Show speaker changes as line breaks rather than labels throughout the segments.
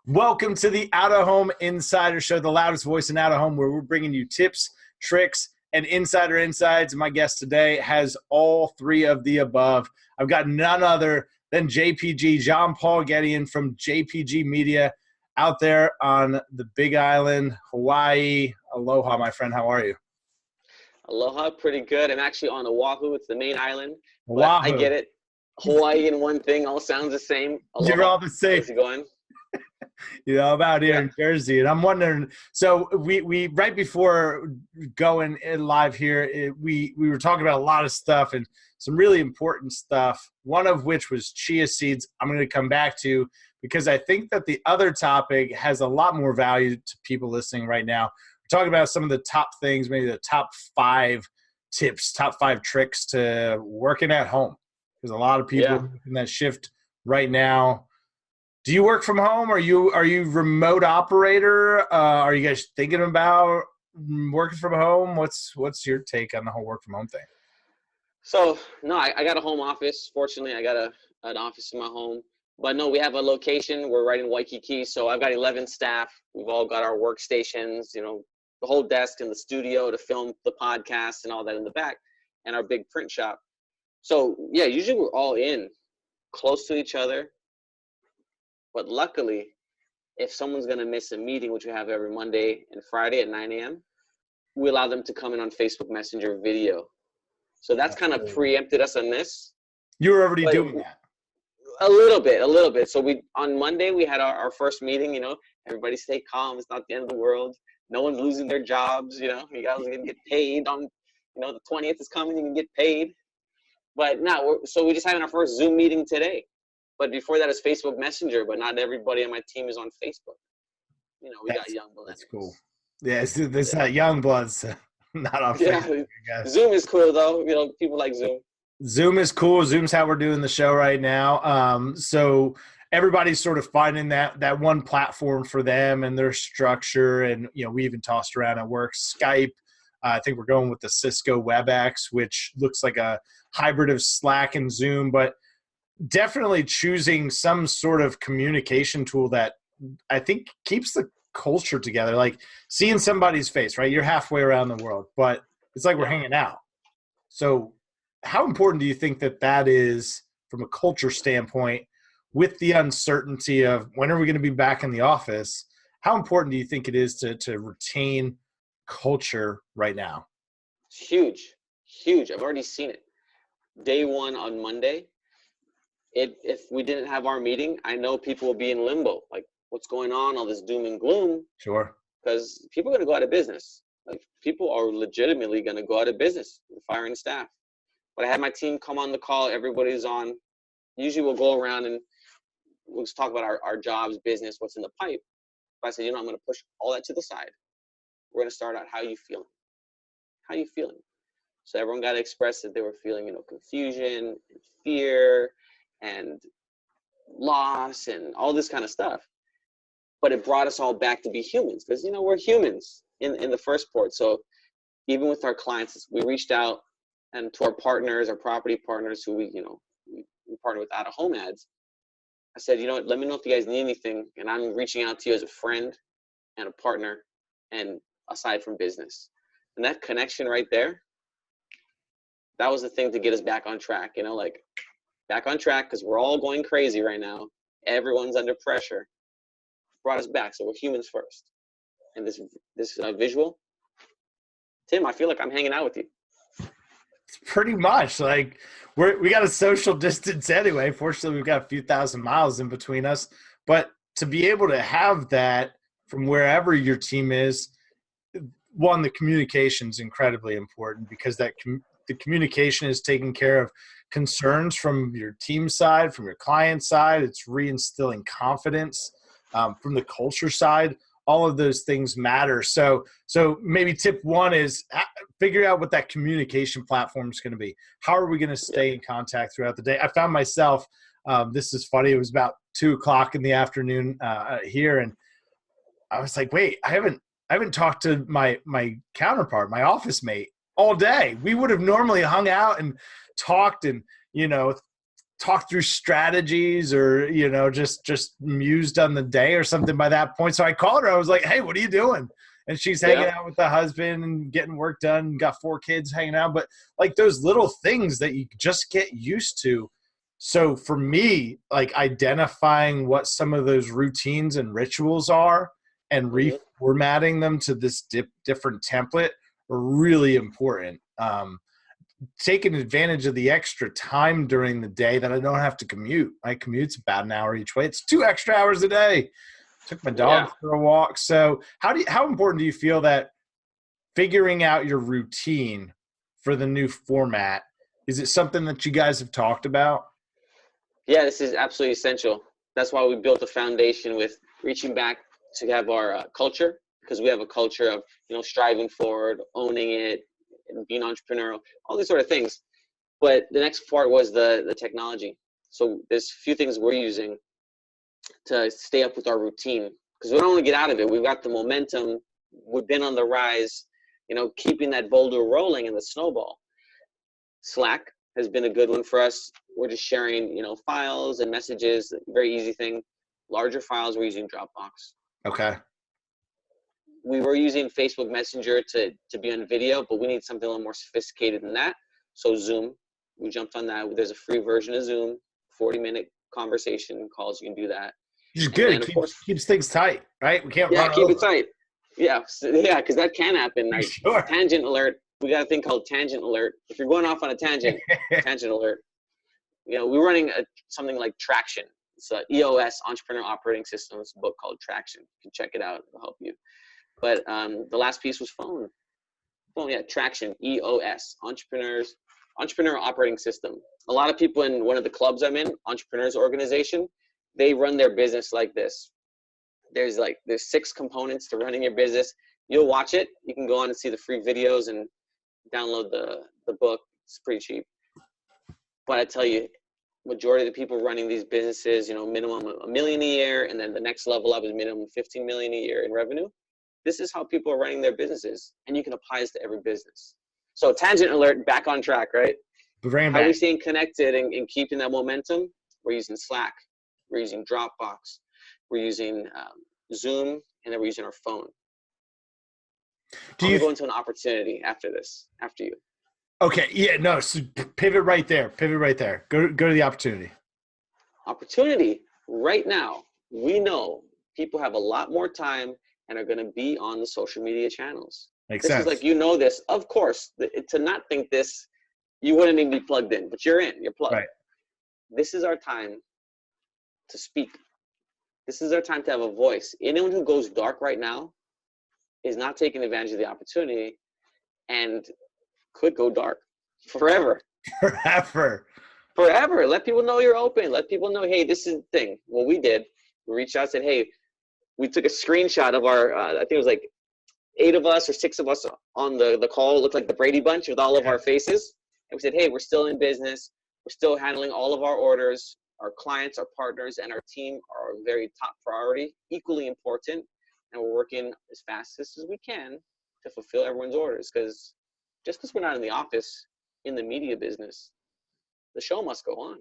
Welcome to the Out of Home Insider Show, the loudest voice in out of home, where we're bringing you tips, tricks, and insider insights. My guest today has all three of the above. I've got none other than JPG, Jean-Paul Gedeon from JPG Media out there on the Big Island, Hawaii. Aloha, my friend. How are you?
Aloha, pretty good. I'm actually on Oahu. It's the main island. But
Oahu.
I get it. Hawaii and one thing all sounds the same. Aloha.
You're all the same.
How's it going?
I'm out here in Jersey, and I'm wondering. So we right before going live here, we were talking about a lot of stuff and some really important stuff. One of which was chia seeds. I'm going to come back to because I think that the other topic has a lot more value to people listening right now. We're talking about some of the top things, maybe the top 5 tips, top 5 tricks to working at home, because a lot of people are making that shift right now. Do you work from home? Are you remote operator? Are you guys thinking about working from home? What's your take on the whole work from home thing?
So, no, I got a home office. Fortunately, I got an office in my home. But no, we have a location. We're right in Waikiki. So I've got 11 staff. We've all got our workstations, the whole desk in the studio to film the podcast and all that in the back, and our big print shop. So, yeah, usually we're all in close to each other. But luckily, if someone's going to miss a meeting, which we have every Monday and Friday at 9 a.m., we allow them to come in on Facebook Messenger video. So that's kind of preempted us on this.
You were already doing that.
A little bit. So on Monday, we had our first meeting, everybody stay calm. It's not the end of the world. No one's losing their jobs. You guys are going to get paid on, the 20th is coming, you can get paid. But now, so we just had our first Zoom meeting today. But before that is Facebook Messenger, but not everybody on my team is on Facebook. We got young millennials. That's
cool. Yeah, it's not young bloods, not on Facebook.
Zoom is cool, though. People like Zoom.
Zoom is cool. Zoom's how we're doing the show right now. So everybody's sort of finding that one platform for them and their structure. And, we even tossed around at work Skype. I think we're going with the Cisco WebEx, which looks like a hybrid of Slack and Zoom, but definitely choosing some sort of communication tool that I think keeps the culture together. Like seeing somebody's face, right? You're halfway around the world, but it's like we're hanging out. So how important do you think that is from a culture standpoint with the uncertainty of when are we going to be back in the office? How important do you think it is to retain culture right now?
It's huge. I've already seen it. Day one on Monday, if we didn't have our meeting, I know people will be in limbo. Like, what's going on? All this doom and gloom.
Sure.
Because people are going to go out of business. Like, people are legitimately going to go out of business, firing staff. But I had my team come on the call. Everybody's on. Usually we'll go around and we'll just talk about our jobs, business, what's in the pipe. But I said, I'm going to push all that to the side. We're going to start out, how you feeling? How you feeling? So everyone got to express that they were feeling, confusion and fear and loss and all this kind of stuff. But it brought us all back to be humans because, we're humans in the first port. So even with our clients, we reached out and to our partners, our property partners who we partner with out of home ads. I said, let me know if you guys need anything. And I'm reaching out to you as a friend and a partner and aside from business. And that connection right there, that was the thing to get us back on track, back on track because we're all going crazy right now. Everyone's under pressure. Brought us back. So we're humans first. And this visual, Tim, I feel like I'm hanging out with you.
It's pretty much like we got a social distance anyway. Fortunately, we've got a few thousand miles in between us. But to be able to have that from wherever your team is, one, the communication is incredibly important because the communication is taking care of concerns from your team side, from your client side. It's reinstilling confidence from the culture side. All of those things matter. So maybe tip one is figure out what that communication platform is going to be. How are we going to stay in contact throughout the day? I found myself, this is funny. It was about 2:00 in the afternoon here. And I was like, wait, I haven't talked to my counterpart, my office mate all day. We would have normally hung out and talked and, talk through strategies or, just mused on the day or something by that point. So I called her. I was like, hey, what are you doing? And she's hanging out with the husband and getting work done, got 4 kids hanging out. But like those little things that you just get used to. So for me, like identifying what some of those routines and rituals are and reformatting them to this different template are really important. Taking advantage of the extra time during the day that I don't have to commute. My commute's about an hour each way. It's 2 extra hours a day. Took my dog for a walk. So how important do you feel that figuring out your routine for the new format, is it something that you guys have talked about?
Yeah, this is absolutely essential. That's why we built a foundation with reaching back to have our culture, because we have a culture of, striving forward, owning it, and being entrepreneurial, all these sort of things. But the next part was the technology. So there's a few things we're using to stay up with our routine, because we don't want to get out of it. We've got the momentum. We've been on the rise, keeping that boulder rolling in the snowball. Slack has been a good one for us. We're just sharing, files and messages, very easy thing. Larger files, we're using Dropbox.
Okay.
We were using Facebook Messenger to be on video, but we need something a little more sophisticated than that. So Zoom, we jumped on that. There's a free version of Zoom, 40-minute conversation calls. You can do that.
Which is good. It keeps things tight, right? We can't run
keep
over.
it tight. Yeah, because that can happen. Like,
sure.
Tangent alert. We got a thing called tangent alert. If you're going off on a tangent, tangent alert. We're running something like Traction. It's an EOS, Entrepreneur Operating System. It's a book called Traction. You can check it out. It'll help you. But the last piece was phone. Traction, EOS, Entrepreneur Operating System. A lot of people in one of the clubs I'm in, Entrepreneurs Organization, they run their business like this. There's 6 components to running your business. You'll watch it. You can go on and see the free videos and download the book. It's pretty cheap. But I tell you, majority of the people running these businesses, minimum $1 million a year, and then the next level up is minimum 15 million a year in revenue. This is how people are running their businesses, and you can apply this to every business. So tangent alert, back on track, right? How are we staying connected and keeping that momentum? We're using Slack. We're using Dropbox. We're using Zoom, and then we're using our phone. I'm going to go into an opportunity after you.
Okay, yeah, no, so pivot right there. Go to the opportunity.
Opportunity, right now, we know people have a lot more time and are going to be on the social media channels.
Makes
this
sense.
Is like, this. Of course, to not think this, you wouldn't even be plugged in, but you're plugged.
Right.
This is our time to speak. This is our time to have a voice. Anyone who goes dark right now is not taking advantage of the opportunity and could go dark forever. Forever. Let people know you're open. Let people know, hey, this is the thing. What we did, we reached out and said, hey, we took a screenshot of our, I think it was like 8 of us or 6 of us on the call. It looked like the Brady Bunch with all of our faces. And we said, hey, we're still in business. We're still handling all of our orders. Our clients, our partners, and our team are a very top priority, equally important. And we're working as fast as we can to fulfill everyone's orders. Because just because we're not in the office in the media business, the show must go on.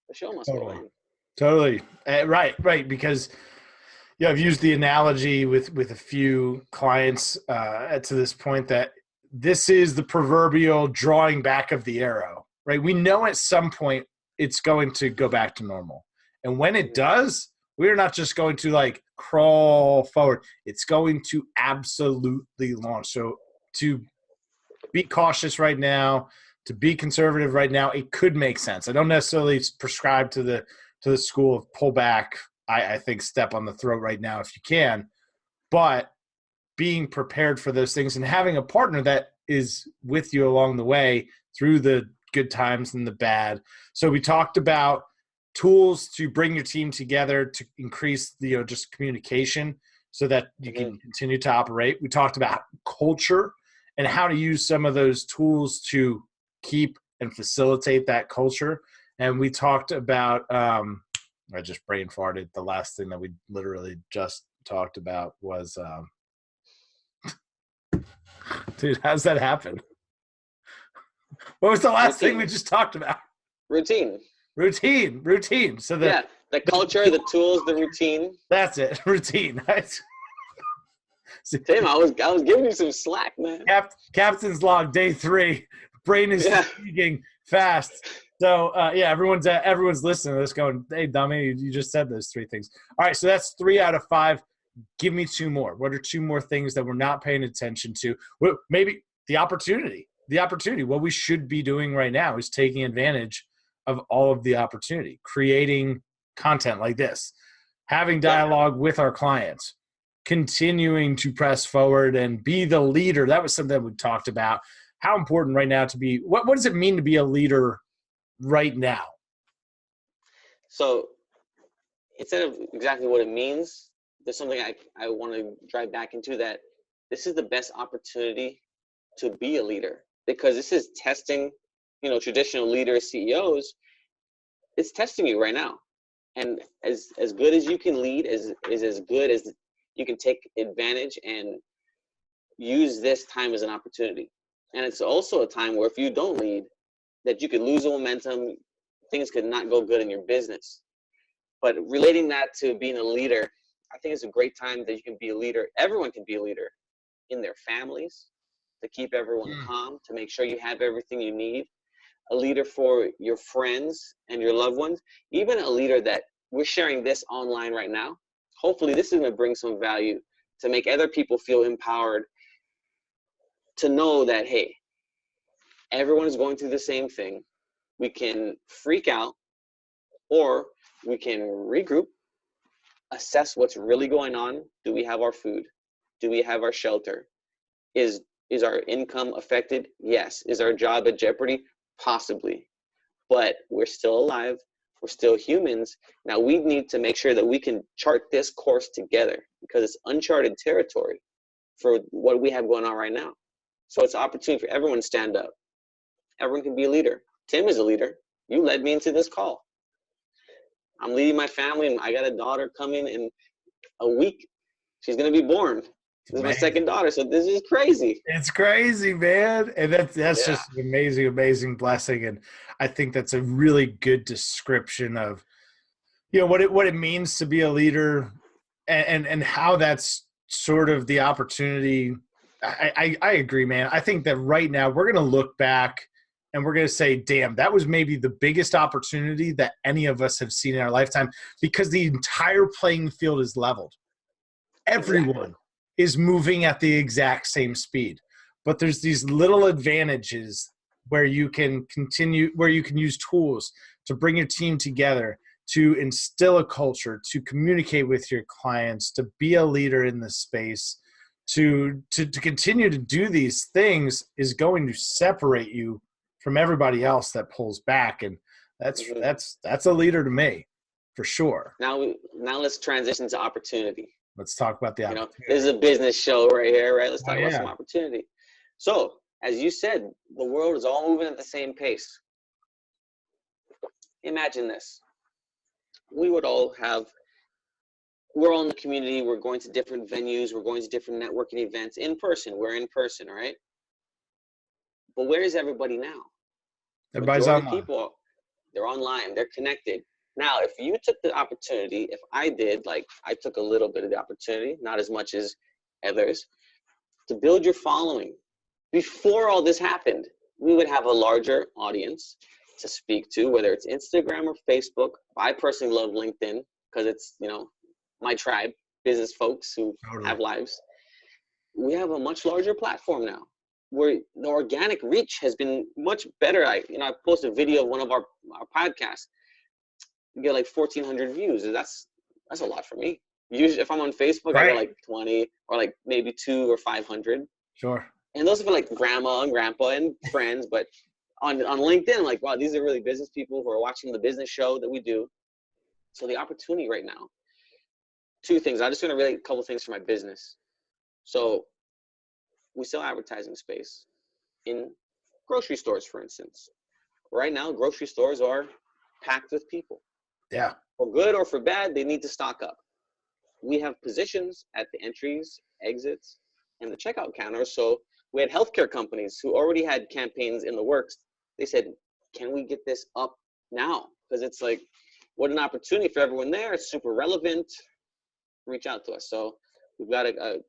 The show must go on.
Totally. Right. Because I've used the analogy with a few clients to this point that this is the proverbial drawing back of the arrow, right? We know at some point it's going to go back to normal. And when it does, we're not just going to crawl forward. It's going to absolutely launch. So to be cautious right now, to be conservative right now, it could make sense. I don't necessarily prescribe to the school of pull back. I think step on the throat right now if you can, but being prepared for those things and having a partner that is with you along the way through the good times and the bad. So we talked about tools to bring your team together to increase the just communication so that you can continue to operate. We talked about culture and how to use some of those tools to keep and facilitate that culture. And we talked about I just brain farted. The last thing that we literally just talked about was dude, how's that happen? What was the last thing we just talked about?
Routine.
Routine. So
Yeah, the culture, the tools, the routine.
that's it. Routine.
Tim, I was giving you some slack, man.
Captain's log, day 3. Brain is fatiguing fast. So yeah, everyone's listening to this going, hey, dummy, you just said those 3 things. All right, so that's 3 out of 5. Give me 2 more. What are 2 more things that we're not paying attention to? Well, maybe the opportunity. What we should be doing right now is taking advantage of all of the opportunity, creating content like this, having dialogue with our clients, continuing to press forward and be the leader. That was something that we talked about. How important right now to be, what does it mean to be a leader right now?
So instead of exactly what it means, there's something I want to drive back into, that this is the best opportunity to be a leader, because this is testing, traditional leaders, CEOs, it's testing you right now. And as good as you can lead is as good as you can take advantage and use this time as an opportunity. And it's also a time where if you don't lead, that you could lose the momentum, things could not go good in your business. But relating that to being a leader, I think it's a great time that you can be a leader. Everyone can be a leader in their families, to keep everyone calm, to make sure you have everything you need. A leader for your friends and your loved ones, even a leader that we're sharing this online right now. Hopefully this is going to bring some value to make other people feel empowered to know that, hey, everyone is going through the same thing. We can freak out, or we can regroup, assess what's really going on. Do we have our food? Do we have our shelter? Is our income affected? Yes. Is our job at jeopardy? Possibly. But we're still alive. We're still humans. Now we need to make sure that we can chart this course together, because it's uncharted territory for what we have going on right now. So it's an opportunity for everyone to stand up. Everyone can be a leader. Tim is a leader. You led me into this call. I'm leading my family, and I got a daughter coming in a week. She's going to be born. This is my second daughter, so this is crazy.
It's crazy, man. And that's just an amazing blessing. And I think that's a really good description of, what it means to be a leader, and how that's sort of the opportunity. I agree, man. I think that right now we're going to look back and we're going to say, damn, that was maybe the biggest opportunity that any of us have seen in our lifetime, because the entire playing field is leveled. Everyone is moving at the exact same speed, but there's these little advantages where you can use tools to bring your team together, to instill a culture, to communicate with your clients, to be a leader in this space, to continue to do these things is going to separate you from everybody else that pulls back. And that's a leader to me, for sure.
Now let's transition to opportunity.
Let's talk about the opportunity.
This is a business show right here, right? Let's talk about some opportunity. So, as you said, the world is all moving at the same pace. Imagine this. We're all in the community. We're going to different venues. We're going to different networking events in person. We're in person, right? But where is everybody now?
Everybody's online.
People, they're online. They're connected. Now, if you took the opportunity, if I did, I took a little bit of the opportunity, not as much as others, to build your following. Before all this happened, we would have a larger audience to speak to, whether it's Instagram or Facebook. I personally love LinkedIn because it's, my tribe, business folks who have lives. We have a much larger platform now, where the organic reach has been much better. I posted a video of one of our podcasts. You get 1,400 views. That's a lot for me. Usually, if I'm on Facebook, I get 20 or maybe 200 or 500.
Sure.
And those are for grandma and grandpa and friends. But on LinkedIn, wow, these are really business people who are watching the business show that we do. So the opportunity right now, 2 things. I just want to relate a couple things for my business. So we sell advertising space in grocery stores, for instance. Right now, grocery stores are packed with people.
Yeah.
For good or for bad, they need to stock up. We have positions at the entries, exits, and the checkout counter. So we had healthcare companies who already had campaigns in the works. They said, can we get this up now, because it's like, what an opportunity for everyone there. It's super relevant. Reach out to us. So we've got a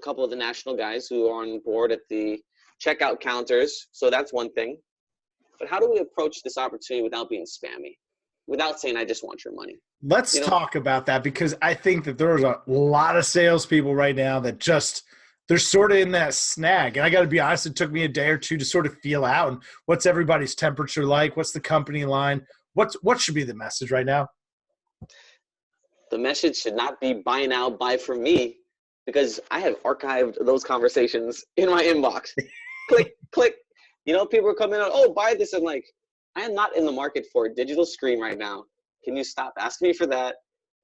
couple of the national guys who are on board at the checkout counters. So that's one thing. But how do we approach this opportunity without being spammy, without saying, I just want your money?
Let's talk about that, because I think that there's a lot of salespeople right now that they're sort of in that snag. And I got to be honest, it took me a day or two to sort of feel out. And what's everybody's temperature like? What's the company line? What should be the message right now?
The message should not be buy now, buy from me, because I have archived those conversations in my inbox. Click, click. People are coming out, oh, buy this. I'm like, I am not in the market for a digital screen right now. Can you stop asking me for that?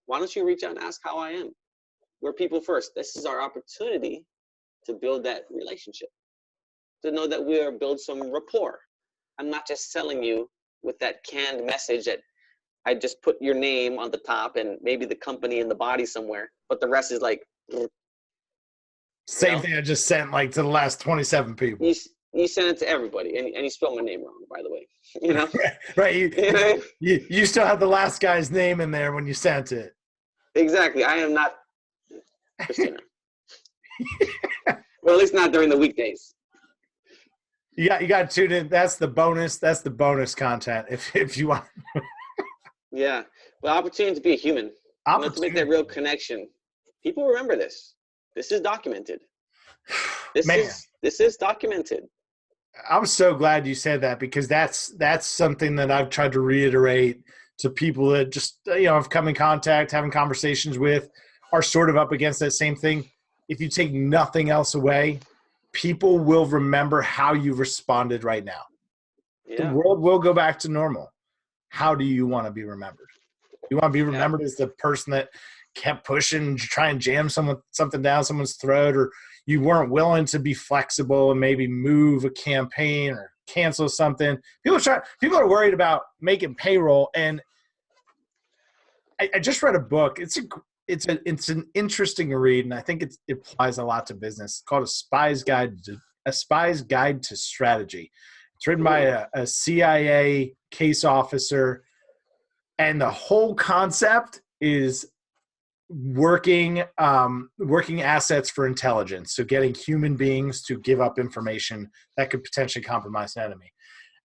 Why don't you reach out and ask how I am? We're people first. This is our opportunity to build that relationship, to know that we are build some rapport. I'm not just selling you with that canned message that I just put your name on the top and maybe the company in the body somewhere, but the rest is like,
Same thing I just sent like to the last 27 people.
You sent it to everybody, and you spelled my name wrong, by the way.
Right. You still have the last guy's name in there when you sent it.
Exactly. I am not Christina. Well, at least not during the weekdays.
You got to tune in. That's the bonus. That's the bonus content. If you want.
Yeah. Well, opportunity to be a human. To make that real connection. People remember this. This is documented. This is documented.
I'm so glad you said that, because that's something that I've tried to reiterate to people that just, have come in contact, having conversations with, are sort of up against that same thing. If you take nothing else away, people will remember how you responded right now. Yeah. The world will go back to normal. How do you want to be remembered? You want to be remembered as the person that kept pushing, try and jam something down someone's throat, or you weren't willing to be flexible and maybe move a campaign or cancel something. People are worried about making payroll. And I just read a book. It's an interesting read, and I think it applies a lot to business. It's called A Spy's Guide to Strategy. It's written by a CIA case officer, and the whole concept is working assets for intelligence. So getting human beings to give up information that could potentially compromise an enemy.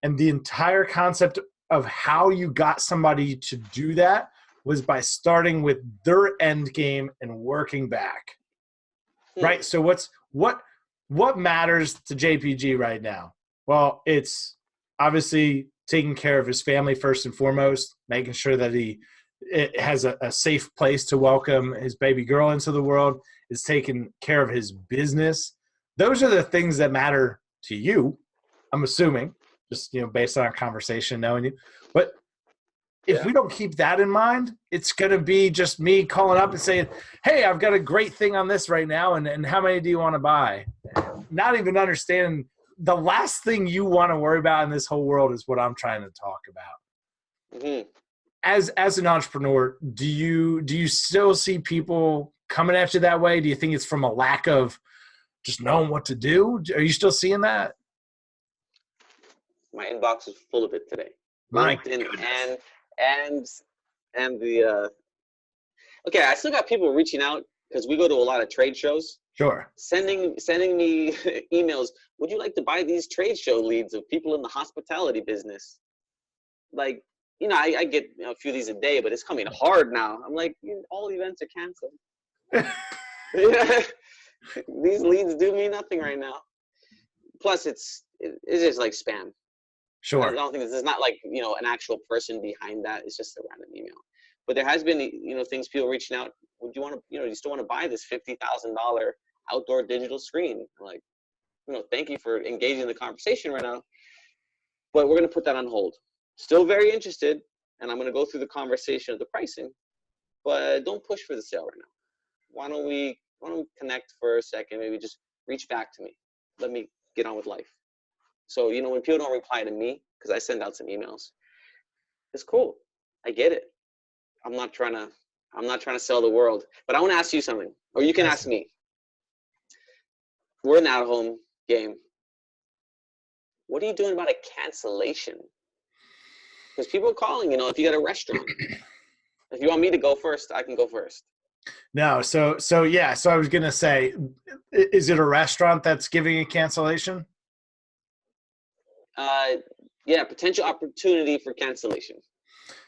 And the entire concept of how you got somebody to do that was by starting with their end game and working back. Right? So what matters to JPG right now? Well, it's obviously taking care of his family first and foremost, making sure that it has a safe place to welcome his baby girl into the world, is taking care of his business. Those are the things that matter to you, I'm assuming, just based on our conversation, knowing you. But if we don't keep that in mind, it's going to be just me calling up and saying, hey, I've got a great thing on this right now, and how many do you want to buy? Not even understanding the last thing you want to worry about in this whole world is what I'm trying to talk about. Mm-hmm. As an entrepreneur, do you still see people coming at you that way? Do you think it's from a lack of just knowing what to do? Are you still seeing that?
My inbox is full of it today. LinkedIn and the okay, I still got people reaching out because we go to a lot of trade shows.
Sure.
Sending me emails. Would you like to buy these trade show leads of people in the hospitality business? Like, I get a few of these a day, but it's coming hard now. I'm like, all events are canceled. These leads do me nothing right now. Plus, it's just like spam.
Sure.
I don't think there's not like an actual person behind that. It's just a random email. But there has been things, people reaching out. Would you want to you still want to buy this $50,000 outdoor digital screen? I'm like, thank you for engaging the conversation right now, but we're going to put that on hold. Still very interested, and I'm going to go through the conversation of the pricing, but don't push for the sale right now. Why don't we connect for a second? Maybe just reach back to me. Let me get on with life. So when people don't reply to me, because I send out some emails, it's cool. I get it. I'm not trying to sell the world, but I want to ask you something, or you can ask me. We're in an at-home game. What are you doing about a cancellation? Because people are calling, if you got a restaurant. If you want me to go first, I can go first.
No, so I was gonna say, is it a restaurant that's giving a cancellation?
Yeah, potential opportunity for cancellation.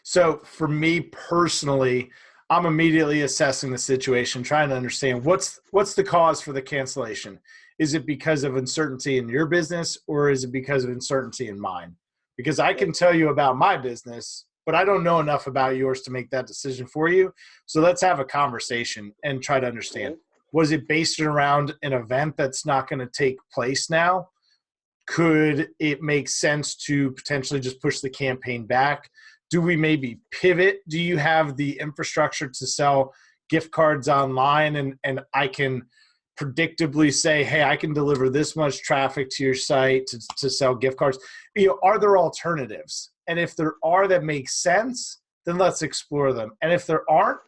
So for me personally, I'm immediately assessing the situation, trying to understand what's the cause for the cancellation. Is it because of uncertainty in your business, or is it because of uncertainty in mine? Because I can tell you about my business, but I don't know enough about yours to make that decision for you. So let's have a conversation and try to understand.
Mm-hmm.
Was it based around an event that's not going to take place now? Could it make sense to potentially just push the campaign back? Do we maybe pivot? Do you have the infrastructure to sell gift cards online, and I can predictably say, hey, I can deliver this much traffic to your site to sell gift cards? Are there alternatives? And if there are that make sense, then let's explore them. And if there aren't,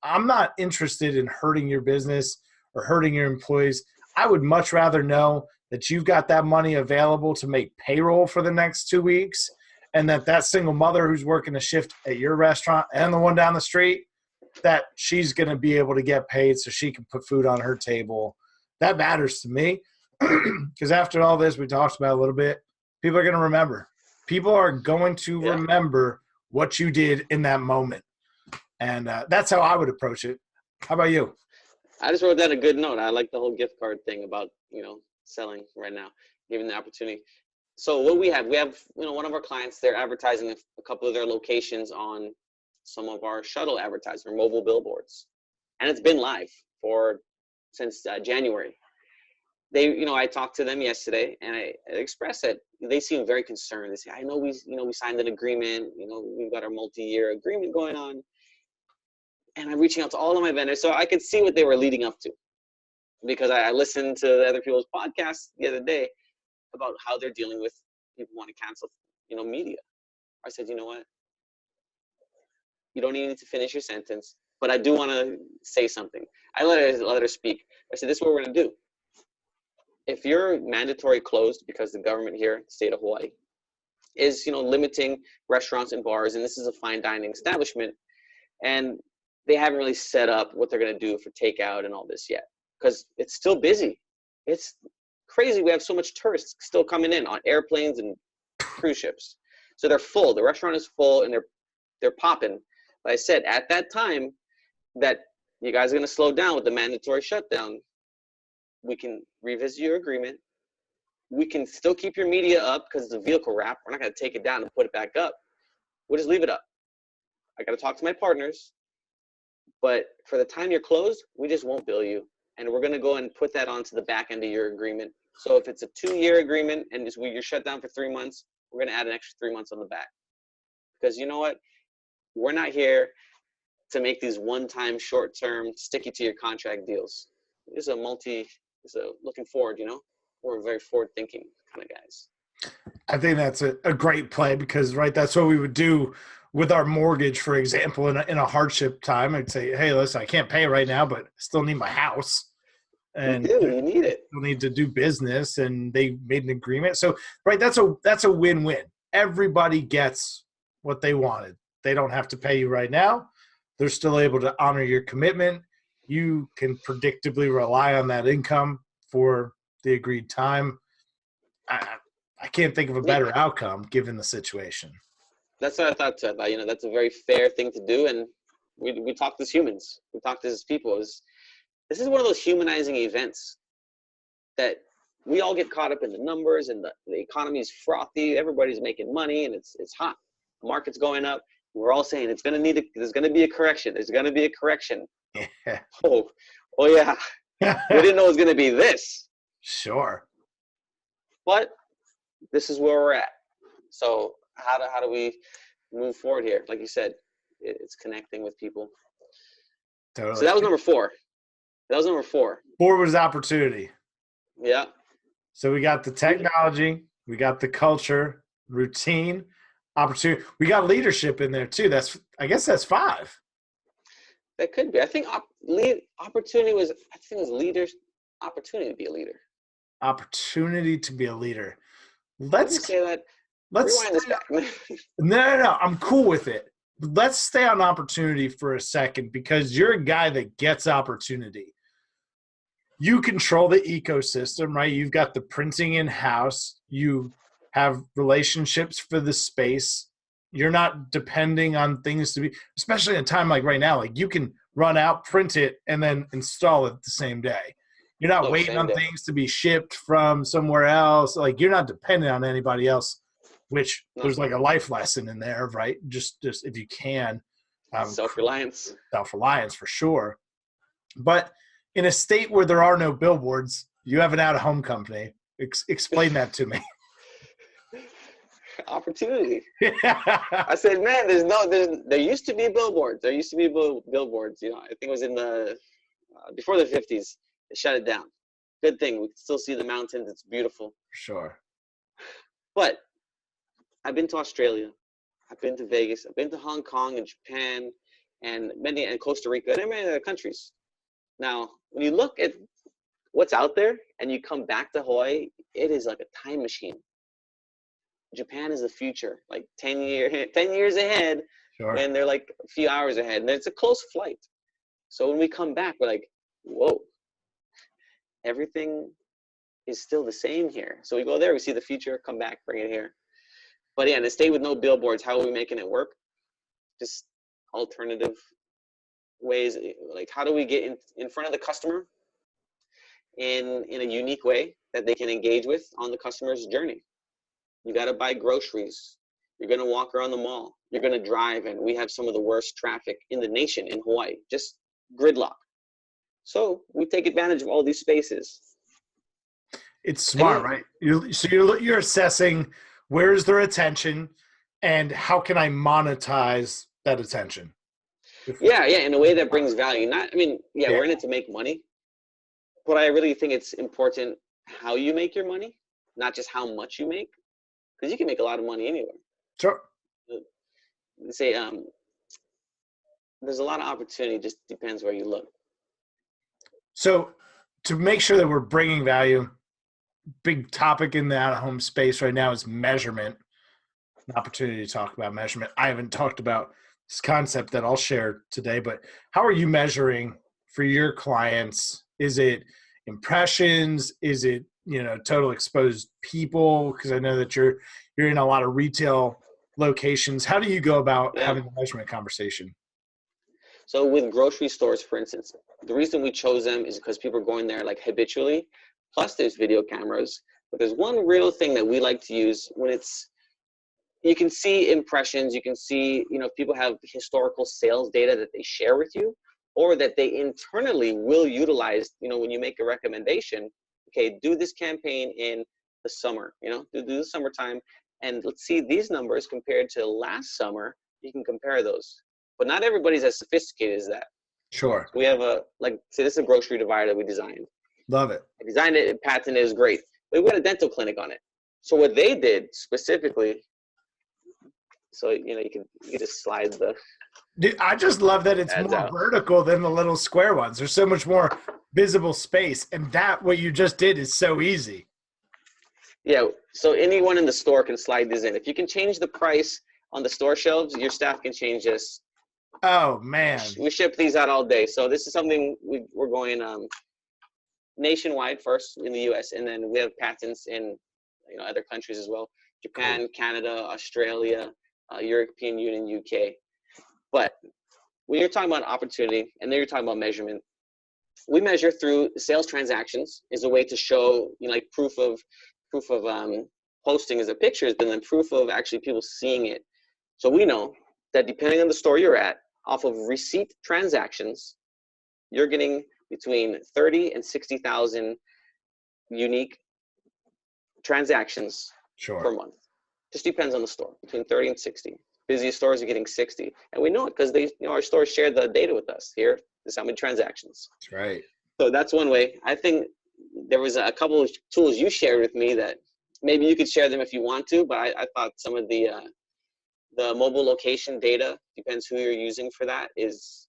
I'm not interested in hurting your business or hurting your employees. I would much rather know that you've got that money available to make payroll for the next 2 weeks, and that single mother who's working a shift at your restaurant and the one down the street, that she's going to be able to get paid so she can put food on her table. That matters to me, because after all this we talked about a little bit, people are going to remember. People are going to remember what you did in that moment. And that's how I would approach it. How about you?
I just wrote down a good note. I like the whole gift card thing about, selling right now, giving the opportunity. So what we have, one of our clients, they're advertising a couple of their locations on some of our shuttle advertising, or mobile billboards. And it's been live since January. I talked to them yesterday, and I expressed that they seem very concerned. They say, I know we signed an agreement, we've got our multi-year agreement going on. And I'm reaching out to all of my vendors so I could see what they were leading up to. Because I listened to other people's podcasts the other day about how they're dealing with people want to cancel, media. I said, you know what? You don't even need to finish your sentence, but I do want to say something. I let her speak. I said, this is what we're going to do. If you're mandatory closed because the government here, the state of Hawaii, is, limiting restaurants and bars, and this is a fine dining establishment, and they haven't really set up what they're going to do for takeout and all this yet, because it's still busy. It's crazy. We have so much tourists still coming in on airplanes and cruise ships. So they're full. The restaurant is full, and they're popping. But I said at that time that you guys are going to slow down with the mandatory shutdown. We can revisit your agreement. We can still keep your media up because it's a vehicle wrap. We're not going to take it down and put it back up. We'll just leave it up. I got to talk to my partners. But for the time you're closed, we just won't bill you. And we're going to go and put that onto the back end of your agreement. So if it's a 2-year agreement and you're shut down for 3 months, we're going to add an extra 3 months on the back. Because you know what? We're not here to make these one-time, short-term, sticky-to-your-contract deals. It's a looking forward, We're very forward-thinking kind of guys.
I think that's a great play because, right, that's what we would do with our mortgage, for example, in a hardship time. I'd say, hey, listen, I can't pay right now, but I still need my house. And
you need it.
Still need to do business, and they made an agreement. So, right, that's a win-win. Everybody gets what they wanted. They don't have to pay you right now. They're still able to honor your commitment. You can predictably rely on that income for the agreed time. I can't think of a better outcome given the situation.
That's what I thought too. I thought, that's a very fair thing to do. And we talk as humans. We talk as people. This is one of those humanizing events that we all get caught up in the numbers, and the economy's frothy. Everybody's making money, and it's hot. The market's going up. We're all saying there's going to be a correction. There's going to be a correction.
Yeah.
Oh yeah. We didn't know it was going to be this.
Sure.
But this is where we're at. So how do we move forward here? Like you said, it's connecting with people.
Totally.
So that was number 4. That was number 4.
4 was opportunity.
Yeah.
So we got the technology, we got the culture, routine, opportunity. We got leadership in there too. I guess that's 5.
That could be. I think opportunity was. I think it was leaders. Opportunity to be a leader.
Opportunity to be a leader.
Let's say that.
let's
Rewind this back.
no. I'm cool with it. Let's stay on opportunity for a second because you're a guy that gets opportunity. You control the ecosystem, right? You've got the printing in house. You have relationships for the space. You're not depending on things to be, especially in a time like right now, like you can run out, print it, and then install it the same day. You're not
Oh,
waiting
same
on
day.
things to be shipped from somewhere else. Like you're not dependent on anybody else, which
No.
there's like a life lesson in there, right? Just if you can,
Self-reliance.
self-reliance for sure. But in a state where there are no billboards, you have an out-of-home company. Explain that to me.
Opportunity. I said, man, there used to be billboards. There used to be billboards. You know, I think it was in the before the 50s. They shut it down. Good thing we can still see the mountains. It's beautiful.
Sure.
But I've been to Australia. I've been to Vegas. I've been to Hong Kong and Japan and Costa Rica and many other countries. Now, when you look at what's out there and you come back to Hawaii, it is like a time machine. Japan is the future, like 10 years ahead,
Sure.
when they're like a few hours ahead. And it's a close flight. So when we come back, we're like, whoa, everything is still the same here. So we go there, we see the future, come back, bring it here. But yeah, in a state with no billboards, how are we making it work? Just alternative ways. Like, how do we get in front of the customer in a unique way that they can engage with on the customer's journey? You got to buy groceries. You're going to walk around the mall. You're going to drive, and we have some of the worst traffic in the nation in Hawaii, just gridlock. So we take advantage of all these spaces.
It's smart, right? You're assessing where is their attention and how can I monetize that attention?
Yeah, in a way that brings value. We're in it to make money, but I really think it's important how you make your money, not just how much you make, because you can make a lot of money anywhere.
Sure.
Say, there's a lot of opportunity. Just depends where you look.
So to make sure that we're bringing value, big topic in the out-of-home space right now is measurement. An opportunity to talk about measurement. I haven't talked about this concept that I'll share today, but how are you measuring for your clients? Is it impressions? Is it, total exposed people? Because I know that you're in a lot of retail locations. How do you go about having the measurement conversation?
So with grocery stores, for instance, the reason we chose them is because people are going there like habitually. Plus there's video cameras, but there's one real thing that we like to use when you can see impressions, you can see, if people have historical sales data that they share with you, or that they internally will utilize, when you make a recommendation, okay, do this campaign in the summer, do the summertime, and let's see these numbers compared to last summer. You can compare those, but not everybody's as sophisticated as that.
Sure.
So we have this is a grocery divider that we designed.
Love it.
I designed it, patented it, is great. But we got a dental clinic on it. So what they did specifically, so you can just slide the.
Dude, I just love that it's more vertical than the little square ones. There's so much more visible space, and what you just did is so easy.
Yeah, so anyone in the store can slide these in. If you can change the price on the store shelves, your staff can change this.
Oh man,
we ship these out all day. So this is something we're going nationwide first in the U.S., and then we have patents in other countries as well: Japan, cool. Canada, Australia, European Union, UK. But when you're talking about opportunity, and then you're talking about measurement, we measure through sales transactions is a way to show like proof of posting as a pictures, but then proof of actually people seeing it. So we know that depending on the store you're at, off of receipt transactions, you're getting between 30 and 60,000 unique transactions per month. Just depends on the store, between 30 and 60. Busiest stores are getting 60. And we know it because our stores share the data with us. Here, this is how many transactions.
That's right.
So that's one way. I think there was a couple of tools you shared with me that maybe you could share them if you want to, but I thought some of the mobile location data, depends who you're using for that, is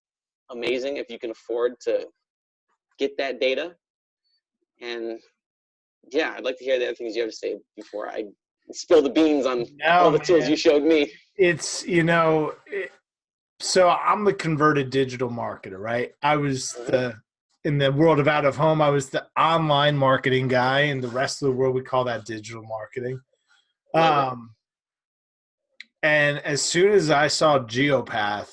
amazing if you can afford to get that data. And yeah, I'd like to hear the other things you have to say before I spill the beans on all the tools you showed me.
It's, so I'm the converted digital marketer, right? I was in the world of out of home, I was the online marketing guy, and the rest of the world, we call that digital marketing. And as soon as I saw Geopath,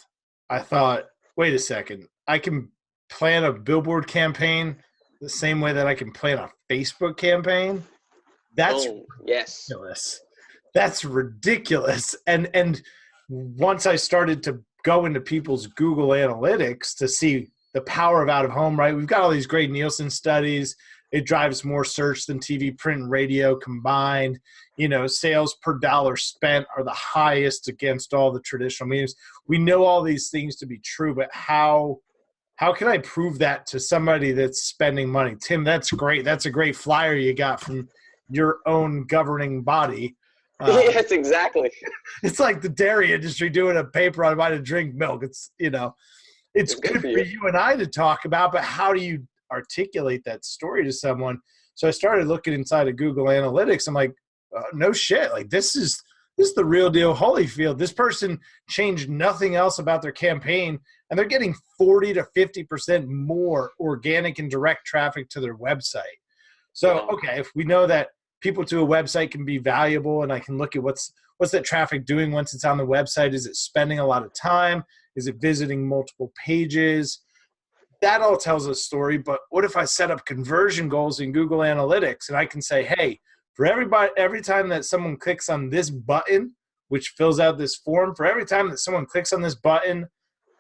I thought, wait a second, I can plan a billboard campaign the same way that I can plan a Facebook campaign. That's ridiculous. That's ridiculous. And once I started to go into people's Google Analytics to see the power of out of home, right? We've got all these great Nielsen studies. It drives more search than TV, print, and radio combined. Sales per dollar spent are the highest against all the traditional mediums. We know all these things to be true, but how can I prove that to somebody that's spending money? Tim, that's great. That's a great flyer you got from your own governing body.
Yes, exactly.
It's like the dairy industry doing a paper on why to drink milk. It's good for you and I to talk about, but how do you articulate that story to someone? So I started looking inside of Google Analytics. I'm like, no shit. Like this is the real deal Holyfield. This person changed nothing else about their campaign, and they're getting 40 to 50% more organic and direct traffic to their website. So, okay, if we know that people to a website can be valuable, and I can look at what's that traffic doing once it's on the website. Is it spending a lot of time? Is it visiting multiple pages? That all tells a story. But what if I set up conversion goals in Google Analytics, and I can say, hey, for every time that someone clicks on this button, which fills out this form, for every time that someone clicks on this button,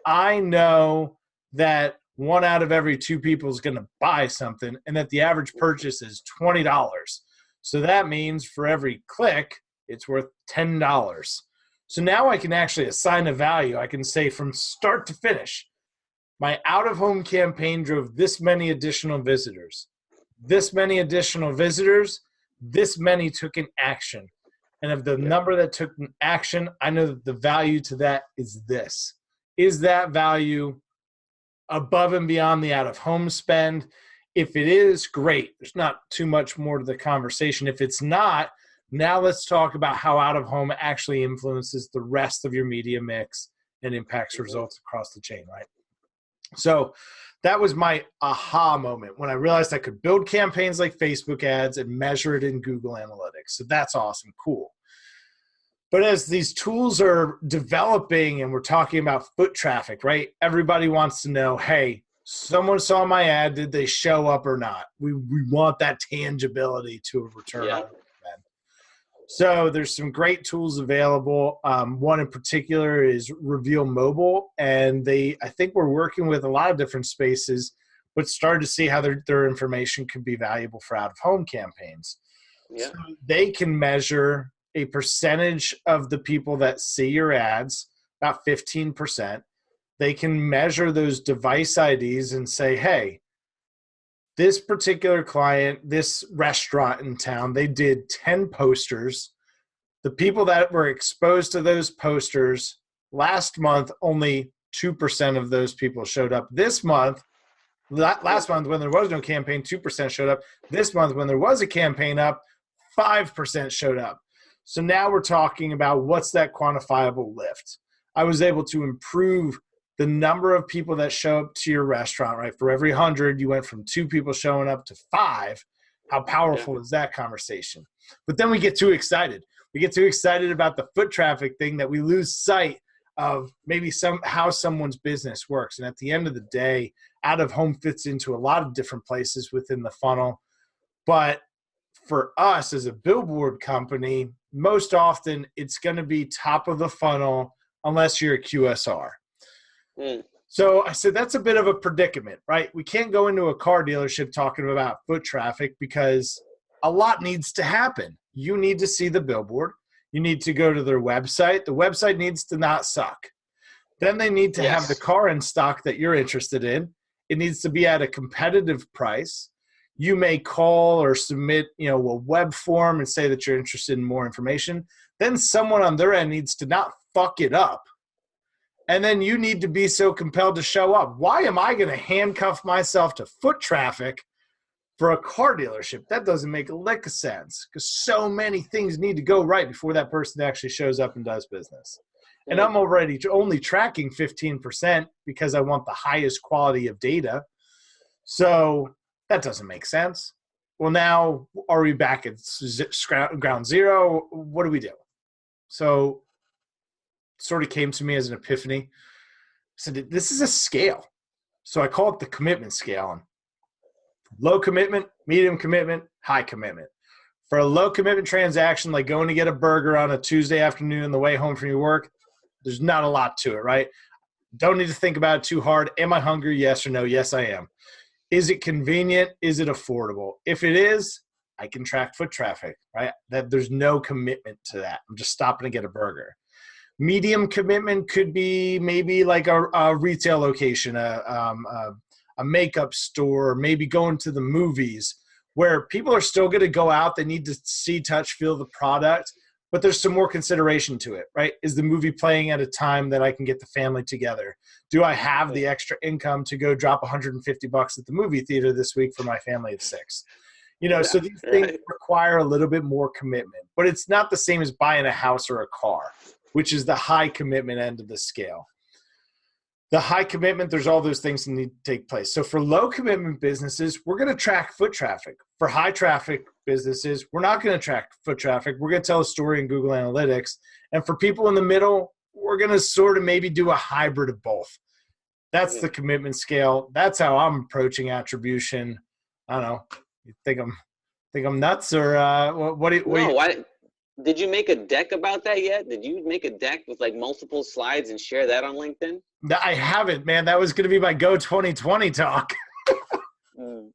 I know that 1 out of every 2 people is going to buy something, and that the average purchase is $20. So that means for every click, it's worth $10. So now I can actually assign a value. I can say from start to finish, my out-of-home campaign drove this many additional visitors. This many additional visitors, this many took an action. And of the number that took an action, I know that the value to that is this. Is that value above and beyond the out-of-home spend? If it is, great. There's not too much more to the conversation. If it's not, now let's talk about how out-of-home actually influences the rest of your media mix and impacts results across the chain, right? So that was my aha moment when I realized I could build campaigns like Facebook ads and measure it in Google Analytics. So that's awesome. Cool. But as these tools are developing and we're talking about foot traffic, right? Everybody wants to know, hey, someone saw my ad. Did they show up or not? We want that tangibility to a return on investment. So there's some great tools available. One in particular is Reveal Mobile, and I think we're working with a lot of different spaces, but started to see how their information could be valuable for out-of-home campaigns. Yeah. So they can measure a percentage of the people that see your ads, about 15%. They can measure those device IDs and say, hey, this particular client, this restaurant in town, they did 10 posters. The people that were exposed to those posters last month, only 2% of those people showed up. This month, last month when there was no campaign, 2% showed up. This month when there was a campaign up, 5% showed up. So now we're talking about what's that quantifiable lift. I was able to improve the number of people that show up to your restaurant, right? For every 100, you went from 2 people showing up to 5. How powerful is that conversation? But then we get too excited. We get too excited about the foot traffic thing that we lose sight of maybe how someone's business works. And at the end of the day, out of home fits into a lot of different places within the funnel. But for us as a billboard company, most often it's going to be top of the funnel unless you're a QSR. So I said, that's a bit of a predicament, right? We can't go into a car dealership talking about foot traffic because a lot needs to happen. You need to see the billboard. You need to go to their website. The website needs to not suck. Then they need to have the car in stock that you're interested in. It needs to be at a competitive price. You may call or submit, a web form and say that you're interested in more information. Then someone on their end needs to not fuck it up. And then you need to be so compelled to show up. Why am I going to handcuff myself to foot traffic For a car dealership, that doesn't make a lick of sense because so many things need to go right before that person actually shows up and does business. And I'm already only tracking 15% because I want the highest quality of data. So that doesn't make sense. Well, now are we back at ground zero? What do we do? So it sort of came to me as an epiphany. I said, this is a scale. So I call it the commitment scale. Low commitment, medium commitment, high commitment. For a low commitment transaction, like going to get a burger on a Tuesday afternoon on the way home from your work, there's not a lot to it, right? Don't need to think about it too hard. Am I hungry? Yes or no? Yes, I am. Is it convenient? Is it affordable? If it is, I can track foot traffic, right? That there's no commitment to that. I'm just stopping to get a burger. Medium commitment could be maybe like a retail location, a makeup store, maybe going to the movies, where people are still going to go out. They need to see, touch, feel the product, but there's some more consideration to it, right? Is the movie playing at a time that I can get the family together? Do I have the extra income to go drop $150 at the movie theater this week for my family of 6? So these things require a little bit more commitment, but it's not the same as buying a house or a car, which is the high commitment end of the scale. The high commitment, there's all those things that need to take place. So for low commitment businesses, we're going to track foot traffic. For high traffic businesses, we're not going to track foot traffic. We're going to tell a story in Google Analytics. And for people in the middle, we're going to sort of maybe do a hybrid of both. That's the commitment scale. That's how I'm approaching attribution. I don't know. You think I'm nuts, or
why did you make a deck about that yet? Did you make a deck with like multiple slides and share that on LinkedIn?
I haven't, man. That was going to be my Go 2020 talk.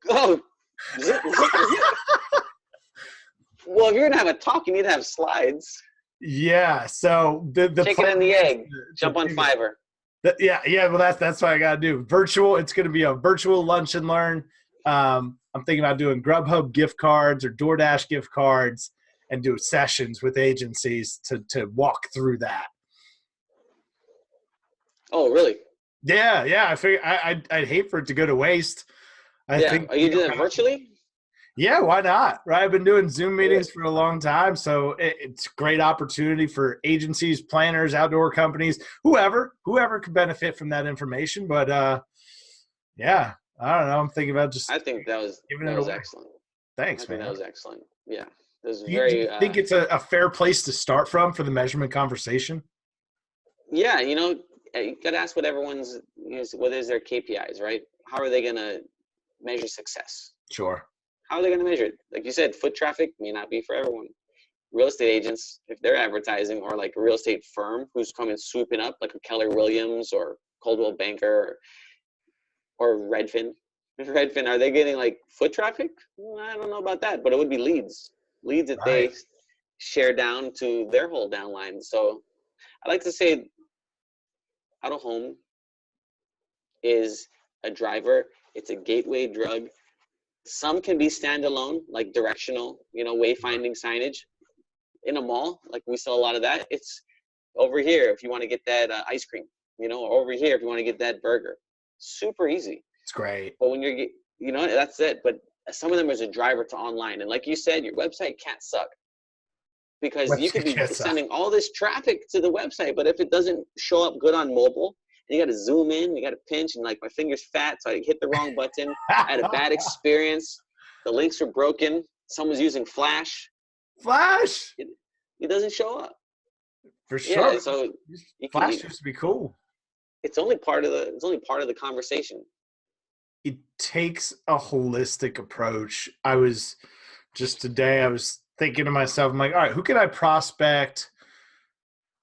Oh, well, if you're going to have a talk, you need to have slides.
Yeah. So the
chicken and the egg. Jump on Fiverr.
Yeah. Well, that's what I got to do. Virtual. It's going to be a virtual lunch and learn. I'm thinking about doing Grubhub gift cards or DoorDash gift cards and do sessions with agencies to walk through that.
Oh, really?
Yeah. I figure I'd hate for it to go to waste.
Are you doing it virtually?
Yeah, why not? Right. I've been doing Zoom meetings for a long time, so it's a great opportunity for agencies, planners, outdoor companies, whoever could benefit from that information. But yeah, I don't know. I'm thinking about just.
I think that was excellent.
Thanks, man.
That was excellent. Yeah, it was
do you think it's a fair place to start from for the measurement conversation?
Yeah, you got to ask what everyone's, what is their KPIs, right? How are they going to measure success?
Sure.
How are they going to measure it? Like you said, foot traffic may not be for everyone. Real estate agents, if they're advertising, or like a real estate firm who's coming swooping up, like a Keller Williams or Coldwell Banker or Redfin. Redfin, are they getting like foot traffic? I don't know about that, but it would be leads that they share down to their whole downline. So I like to say out of home is a driver. It's a gateway drug. Some can be standalone, like directional, wayfinding signage. In a mall, like we sell a lot of that. It's over here if you want to get that ice cream, or over here if you want to get that burger. Super easy.
It's great.
But when that's it. But some of them is a driver to online. And like you said, your website can't suck. Because you could be sending all this traffic to the website, but if it doesn't show up good on mobile, you got to zoom in, you got to pinch, and like my finger's fat, so I hit the wrong button. I had a bad experience. The links were broken. Someone's using Flash. It doesn't show up.
For sure.
Yeah, so
Flash used to be cool.
It's only part of the conversation.
It takes a holistic approach. I was thinking to myself, I'm like, all right, who can I prospect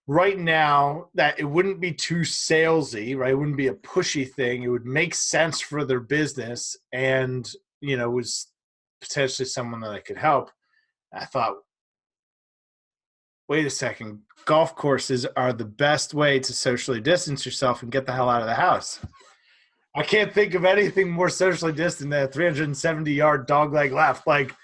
right now that it wouldn't be too salesy, right? It wouldn't be a pushy thing. It would make sense for their business and, was potentially someone that I could help. I thought, wait a second, golf courses are the best way to socially distance yourself and get the hell out of the house. I can't think of anything more socially distant than a 370-yard dogleg left. Like,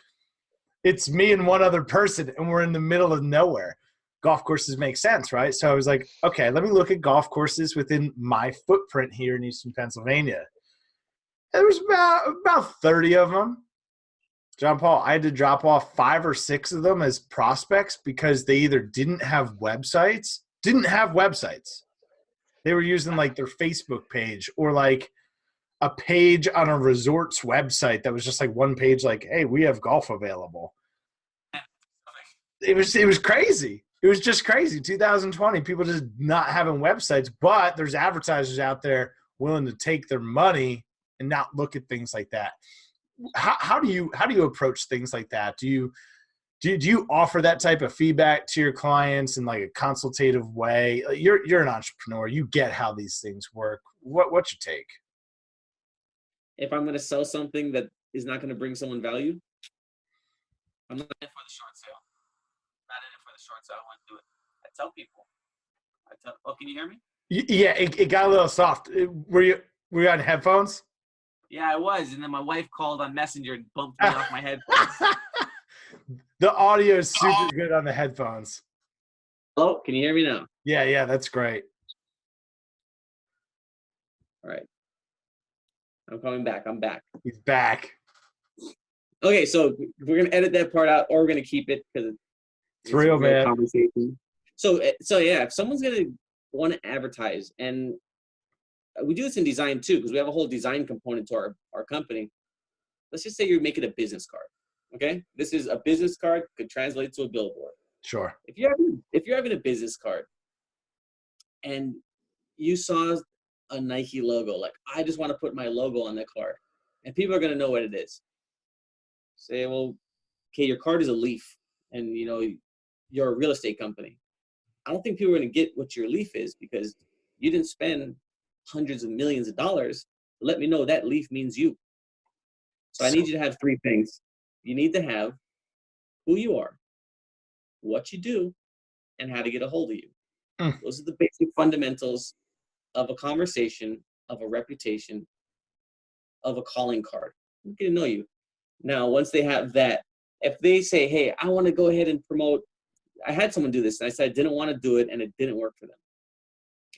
it's me and one other person, and we're in the middle of nowhere. Golf courses make sense, right? So I was like, okay, let me look at golf courses within my footprint here in Eastern Pennsylvania. And there was about 30 of them. John Paul, I had to drop off 5 or 6 of them as prospects because they either didn't have websites. They were using like their Facebook page or like a page on a resort's website that was just like one page like, hey, we have golf available. It was crazy. It was just crazy. 2020, people just not having websites, but there's advertisers out there willing to take their money and not look at things like that. How do you approach things like that? Do you offer that type of feedback to your clients in like a consultative way? You're an entrepreneur. You get how these things work. What's your take?
If I'm going to sell something that is not going to bring someone value, I'm not in it for the short sale. I'm not in it for the short sale. I want to do it. I tell people. Oh, can you hear me?
Yeah, it got a little soft. Were you on headphones?
Yeah, I was. And then my wife called on Messenger and bumped me off my headphones.
The audio is super good on the headphones.
Hello? Can you hear me now?
Yeah, that's great.
All right. I'm coming back. I'm back.
He's back.
Okay, so we're going to edit that part out or we're going to keep it because
It's real, man.
Conversation. So yeah, if someone's going to want to advertise, and we do this in design too, because we have a whole design component to our company. Let's just say you're making a business card. Okay, this is a business card, could translate to a billboard.
Sure.
If you're having a business card and you saw a Nike logo, like I just want to put my logo on the card, and people are going to know what it is. Say, well, okay, your card is a leaf, and you're a real estate company. I don't think people are going to get what your leaf is because you didn't spend hundreds of millions of dollars to let me know that leaf means you. So I need you to have 3 things. You need to have who you are, what you do, and how to get a hold of you. Those are the basic fundamentals of a conversation, of a reputation, of a calling card. I'm getting to know you. Now, once they have that, if they say, hey, I want to go ahead and promote, I had someone do this, and I said I didn't want to do it, and it didn't work for them.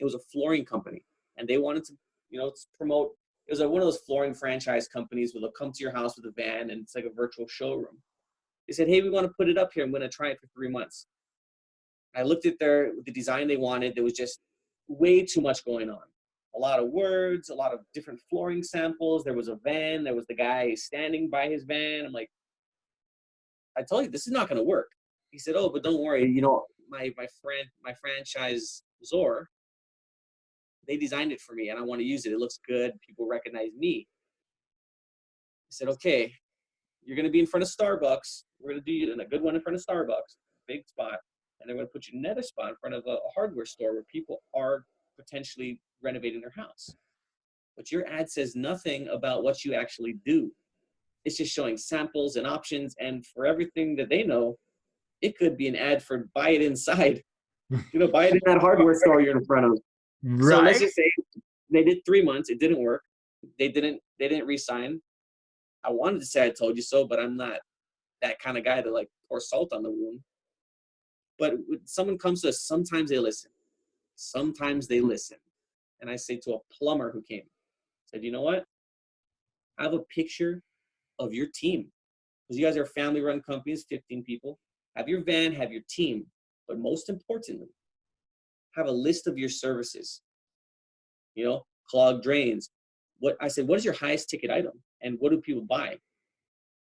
It was a flooring company, and they wanted to, promote. It was one of those flooring franchise companies where they'll come to your house with a van, and it's like a virtual showroom. They said, hey, we want to put it up here. I'm going to try it for 3 months. I looked at the design they wanted. There was just way too much going on. A lot of words, a lot of different flooring samples. There was a van. There was the guy standing by his van. I'm like, I told you, this is not going to work. He said, oh, but don't worry. My franchise Zor, they designed it for me, and I want to use it. It looks good. People recognize me. I said, okay, you're going to be in front of Starbucks. We're going to do you a good one in front of Starbucks, big spot. And they're going to put you in another spot in front of a hardware store where people are potentially renovating their house. But your ad says nothing about what you actually do. It's just showing samples and options. And for everything that they know, it could be an ad for buy it inside. Buy it in that hardware store you're in front of.
Right.
So let's just say they did 3 months. It didn't work. They didn't re-sign. I wanted to say I told you so, but I'm not that kind of guy to like pour salt on the wound. But when someone comes to us, sometimes they listen. Sometimes they listen. And I say to a plumber who came, said, you know what? I have a picture of your team. Because you guys are family-run companies, 15 people. Have your van, have your team. But most importantly, have a list of your services. Clogged drains. I said, what is your highest ticket item? And what do people buy?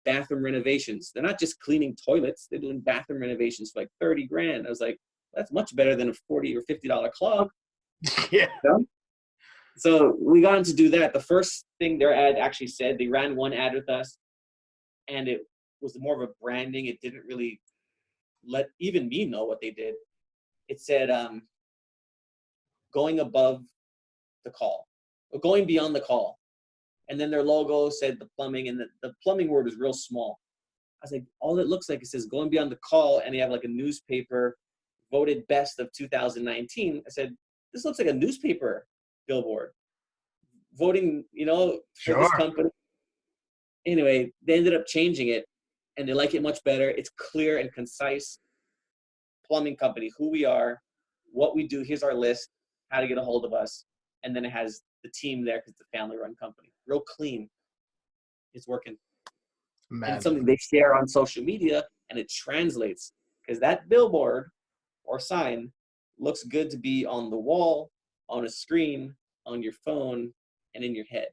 Bathroom renovations. They're not just cleaning toilets. They're doing bathroom renovations for like 30 grand. I was like, that's much better than a $40 or $50 clog.
Yeah.
So we got them to do that. The first thing their ad actually said, they ran one ad with us, and it was more of a branding. It didn't really let even me know what they did. It said, going above the call, or going beyond the call. And then their logo said the plumbing, and the plumbing word was real small. I was like, all it looks like, it says going beyond the call, and they have like a newspaper voted best of 2019. I said, this looks like a newspaper billboard voting, for this company. Anyway, they ended up changing it, and they like it much better. It's clear and concise. Plumbing company, who we are, what we do. Here's our list, how to get a hold of us. And then it has the team there because it's a family-run company. Real clean. It's working. and
Imagine.
something they share on social media, and it translates because that billboard or sign looks good to be on the wall, on a screen, on your phone, and in your head.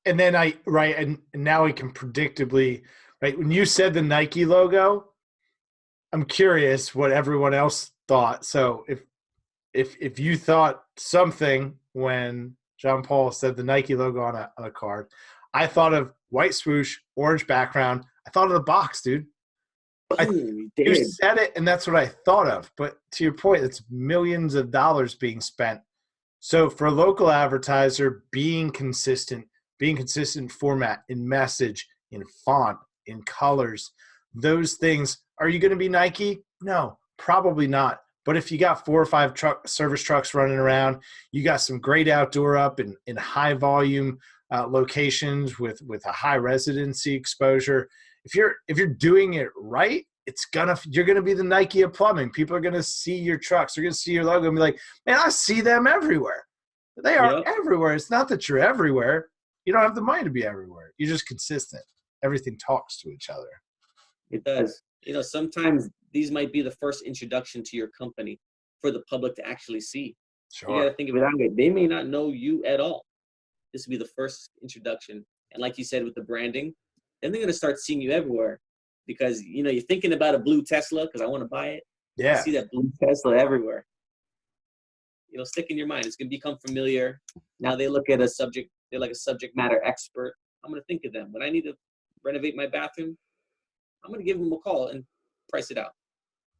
And then and now we can predictably, right? When you said the Nike logo, I'm curious what everyone else thought. So if you thought something when John Paul said the Nike logo on a card, I thought of white swoosh, orange background. I thought of the box, dude.
Boom,
You said it, and that's what I thought of. But to your point, it's millions of dollars being spent. So for a local advertiser, being consistent in format, in message, in font, in colors, those things. Are you going to be Nike? No, probably not. But if you got 4 or 5 service trucks running around, you got some great outdoor up in high volume locations with a high residency exposure. If you're doing it right, you're gonna be the Nike of plumbing. People are gonna see your trucks. They're gonna see your logo and be like, man, I see them everywhere. They are everywhere. It's not that you're everywhere. You don't have the money to be everywhere. You're just consistent. Everything talks to each other.
It does. Sometimes these might be the first introduction to your company for the public to actually see.
Sure.
You got to think of it that way. They may not know you at all. This will be the first introduction. And like you said with the branding, then they're going to start seeing you everywhere because, you're thinking about a blue Tesla because I want to buy it.
Yeah.
You see that blue Tesla everywhere. It'll stick in your mind. It's going to become familiar. Now they look at they're like a subject matter expert. I'm going to think of them. When I need to renovate my bathroom, I'm going to give them a call and price it out.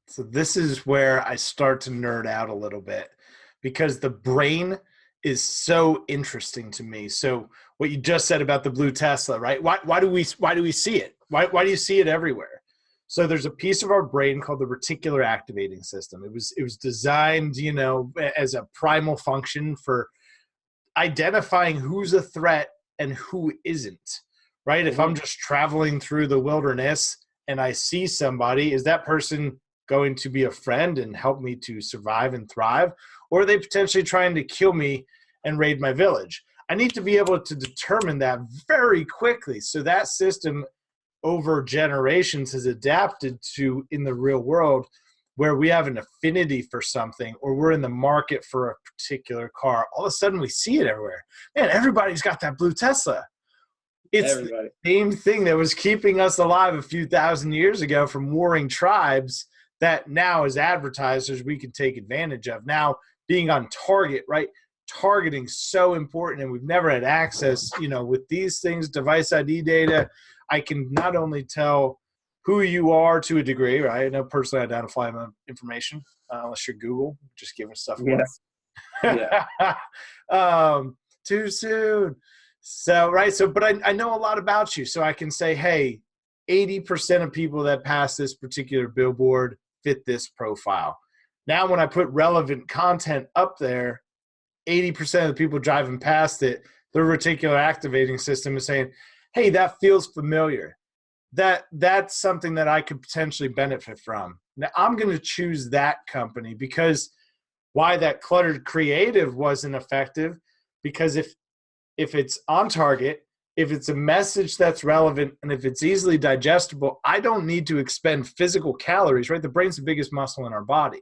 So this is where I start to nerd out a little bit because the brain is so interesting to me. So what you just said about the blue Tesla, right? Why do we see it? Why do you see it everywhere? So there's a piece of our brain called the reticular activating system. It was designed, as a primal function for identifying who's a threat and who isn't, right? If I'm just traveling through the wilderness and I see somebody, is that person going to be a friend and help me to survive and thrive? Or are they potentially trying to kill me and raid my village? I need to be able to determine that very quickly. So that system over generations has adapted to in the real world where we have an affinity for something or we're in the market for a particular car. All of a sudden we see it everywhere. Man, everybody's got that blue Tesla. It's the same thing that was keeping us alive a few thousand years ago from warring tribes that now as advertisers we can take advantage of. Now being on target, right? Targeting so important, and we've never had access, with these things, device ID data, I can not only tell who you are to a degree, right? No personally identifiable information, unless you're Google, just giving stuff away.
Yes.
Yeah. Too soon. So, right. So, but I know a lot about you. So I can say, hey, 80% of people that pass this particular billboard fit this profile. Now, when I put relevant content up there, 80% of the people driving past it, their reticular activating system is saying, hey, that feels familiar. That's something that I could potentially benefit from. Now, I'm going to choose that company because why that cluttered creative wasn't effective, because if it's on target, if it's a message that's relevant, and if it's easily digestible, I don't need to expend physical calories, right? The brain's the biggest muscle in our body.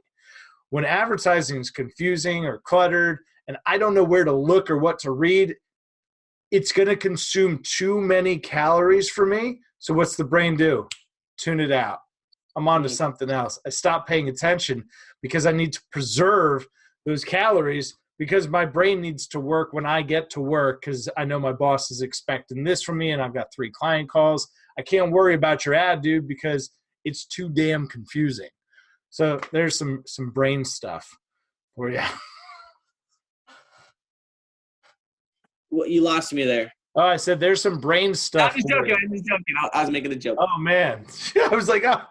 When advertising is confusing or cluttered, and I don't know where to look or what to read, it's going to consume too many calories for me. So what's the brain do? Tune it out. I'm on to something else. I stop paying attention because I need to preserve those calories because my brain needs to work when I get to work because I know my boss is expecting this from me and I've got 3 client calls. I can't worry about your ad, dude, because it's too damn confusing. So there's some brain stuff for you.
Well, you lost me there.
Oh, I said there's some brain stuff.
I'm just joking. I was making a joke.
Oh, man. I was like, oh,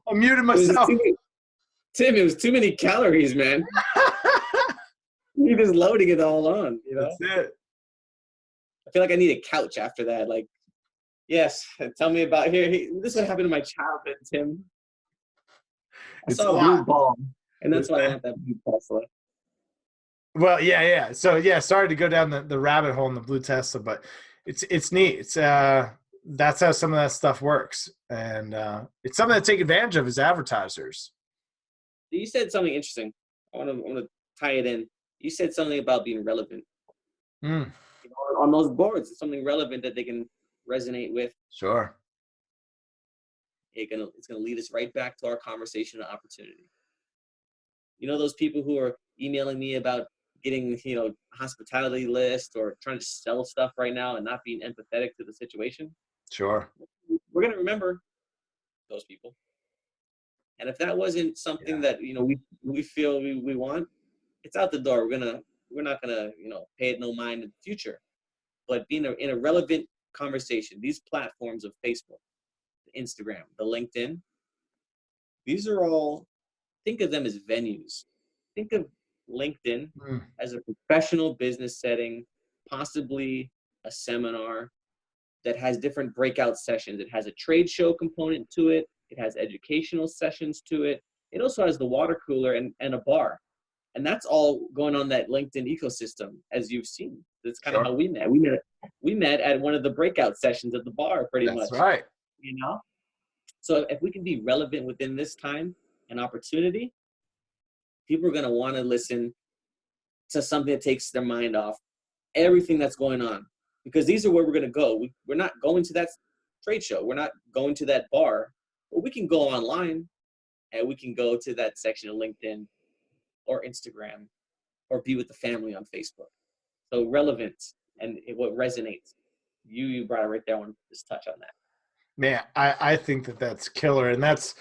I muted myself.
Tim, it was too many calories, man. You're just loading it all on,
That's it.
I feel like I need a couch after that. Like, yes, tell me about here. This is what happened in my childhood, Tim. I saw a blue ball, and that's why I want that blue Tesla.
Well, yeah. So, yeah, sorry to go down the rabbit hole in the blue Tesla, but it's neat. It's that's how some of that stuff works. And it's something to take advantage of as advertisers.
You said something interesting. I want to tie it in. You said something about being relevant.
Mm,
You know, on those boards, it's something relevant that they can resonate with.
sure.
It's gonna lead us right back to our conversation and opportunity. You know, those people who are emailing me about getting, you know, a hospitality list or trying to sell stuff right now and not being empathetic to the situation.
Sure.
We're gonna remember those people. And if that wasn't something that, you know, we feel we want, it's out the door. We're not gonna, you know, pay it no mind in the future. But being in a relevant conversation, these platforms of Facebook, Instagram, the LinkedIn, these are all, think of them as venues. Think of LinkedIn as a professional business setting, possibly a seminar that has different breakout sessions. It has a trade show component to it. It has educational sessions to it. It also has the water cooler and a bar. And that's all going on that LinkedIn ecosystem, as you've seen. That's kind of
Sure.
how we met. We met at one of the breakout sessions at the bar, pretty much.
That's right.
You know? So if we can be relevant within this time and opportunity, people are going to want to listen to something that takes their mind off everything that's going on, because these are where we're going to go. We're not going to that trade show. We're not going to that bar, but we can go online and we can go to that section of LinkedIn or Instagram or be with the family on Facebook. So relevance and what resonates. You brought it right there. I want to just touch on that.
Man, I think that's killer. And that's,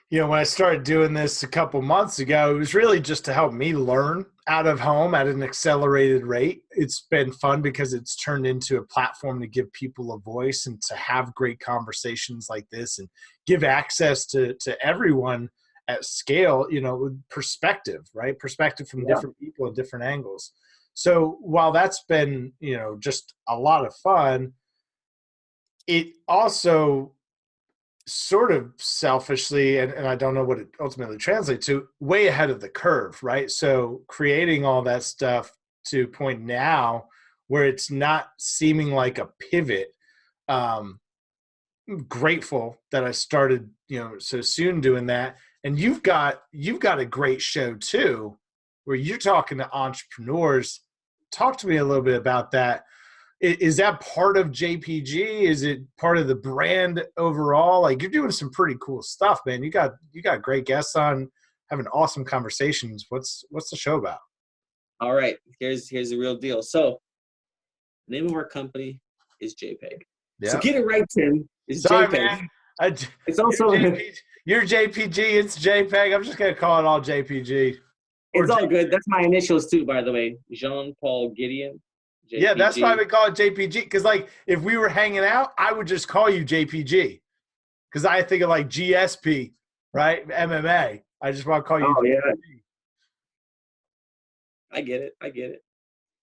you know, when I started doing this a couple months ago, it was really just to help me learn out of home at an accelerated rate. It's been fun because it's turned into a platform to give people a voice and to have great conversations like this and give access to everyone at scale, you know, with perspective, right? Perspective from different people at different angles. So while that's been, you know, just a lot of fun, it also sort of selfishly, and I don't know what it ultimately translates to, way ahead of the curve, right? So creating all that stuff to point now where it's not seeming like a pivot. Grateful that I started, you know, so soon doing that. And you've got a great show too, where you're talking to entrepreneurs. Talk to me a little bit about that. Is that part of JPG? Is it part of the brand overall? Like, you're doing some pretty cool stuff, man. You got great guests on, having awesome conversations. What's the show about?
All right, here's the real deal. So the name of our company is JPEG.
Yeah.
So get it right, Tim. It's
Sorry,
JPEG.
man.
It's also
you're JPG. It's JPEG. I'm just gonna call it all JPG.
It's all good. That's my initials too, by the way. Jean-Paul Gedeon. JPG.
Yeah, that's why we call it JPG. Because, like, if we were hanging out, I would just call you JPG. Because I think of, like, GSP, right? MMA. I just want to call you JPG.
Yeah. I get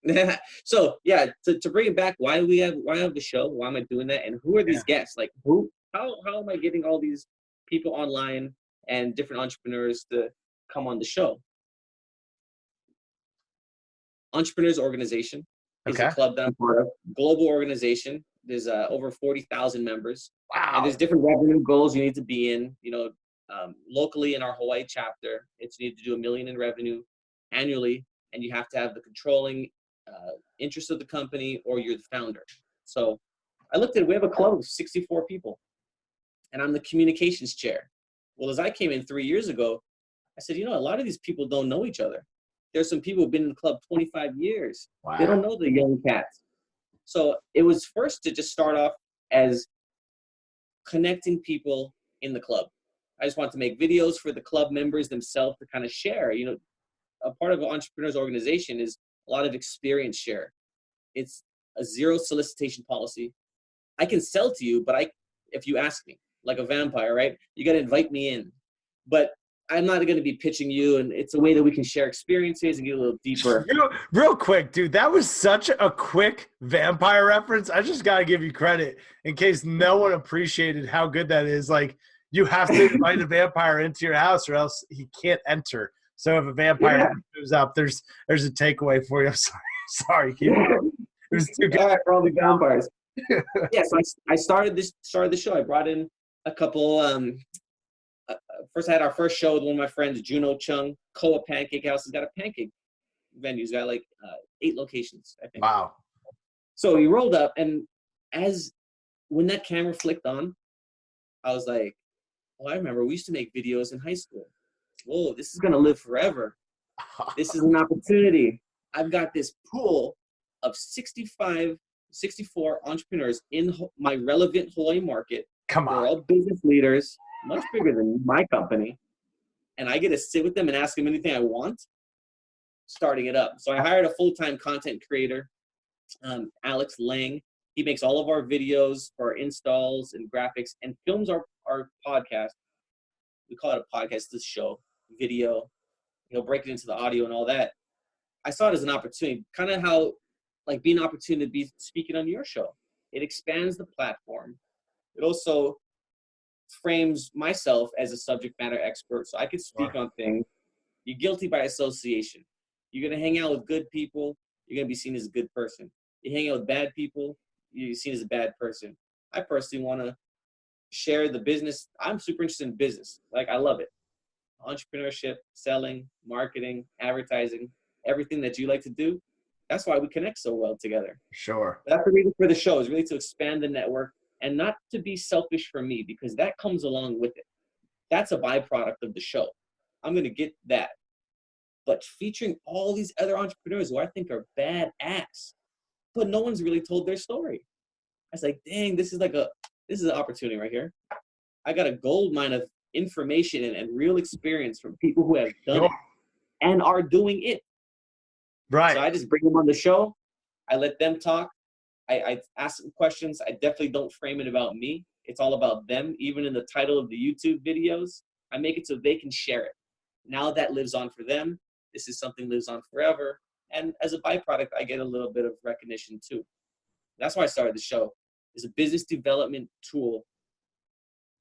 it. So, yeah, to bring it back, why do we have the show? Why am I doing that? And who are these guests? Like, how am I getting all these people online and different entrepreneurs to come on the show? Entrepreneurs Organization is a club that I'm part of. Global organization. There's over 40,000 members.
Wow.
And there's different revenue goals you need to be in. You know, locally in our Hawaii chapter, it's you need to do $1 million in revenue annually, and you have to have the controlling interest of the company, or you're the founder. So I looked at it. We have a club of 64 people, and I'm the communications chair. Well, as I came in 3 years ago, I said, you know, a lot of these people don't know each other. There's some people who've been in the club 25 years. Wow. They don't know the young cats. So it was first to just start off as connecting people in the club. I just wanted to make videos for the club members themselves to kind of share. You know, a part of an entrepreneur's organization is a lot of experience share. It's a zero solicitation policy. I can sell to you, but if you ask me, like a vampire, right? You got to invite me in. But I'm not going to be pitching you, and it's a way that we can share experiences and get a little deeper.
Real quick, dude, that was such a quick vampire reference. I just got to give you credit in case no one appreciated how good that is. Like, you have to invite a vampire into your house or else he can't enter. So if a vampire moves up, there's a takeaway for you. I'm sorry. Keep going. It was too good.
All right, for all the vampires. Yeah, so I started the show. I brought in a couple. First, I had our first show with one of my friends, Juno Chung. Koa Pancake House has got a pancake venue. He's got like 8 locations, I think.
Wow.
So he rolled up, and when that camera flicked on, I was like, "Oh, I remember we used to make videos in high school. Whoa, this is gonna live forever. This is an opportunity. I've got this pool of 64 entrepreneurs in my relevant Hawaii market.
Come
They're
on.
all business leaders, much bigger than my company. And I get to sit with them and ask them anything I want, starting it up. So I hired a full-time content creator, Alex Lang. He makes all of our videos for our installs and graphics and films our podcast. We call it a podcast, this show, video. He'll break it into the audio and all that. I saw it as an opportunity, kind of how, like, being an opportunity to be speaking on your show. It expands the platform. It also frames myself as a subject matter expert, so I could speak on things. You're guilty by association. You're going to hang out with good people, you're going to be seen as a good person. You hang out with bad people, you're seen as a bad person. I personally want to share the business. I'm super interested in business. Like, I love it. Entrepreneurship, selling, marketing, advertising, everything that you like to do. That's why we connect so well together.
Sure.
That's the reason for the show, is really to expand the network and not to be selfish for me, because that comes along with it. That's a byproduct of the show. I'm going to get that. But featuring all these other entrepreneurs who I think are badass, but no one's really told their story. I was like, dang, this is an opportunity right here. I got a gold mine of information and real experience from people who have done it and are doing it.
Right.
So I just bring them on the show. I let them talk. I ask them questions. I definitely don't frame it about me. It's all about them. Even in the title of the YouTube videos, I make it so they can share it. Now that lives on for them. This is something that lives on forever. And as a byproduct, I get a little bit of recognition too. That's why I started the show. It's a business development tool,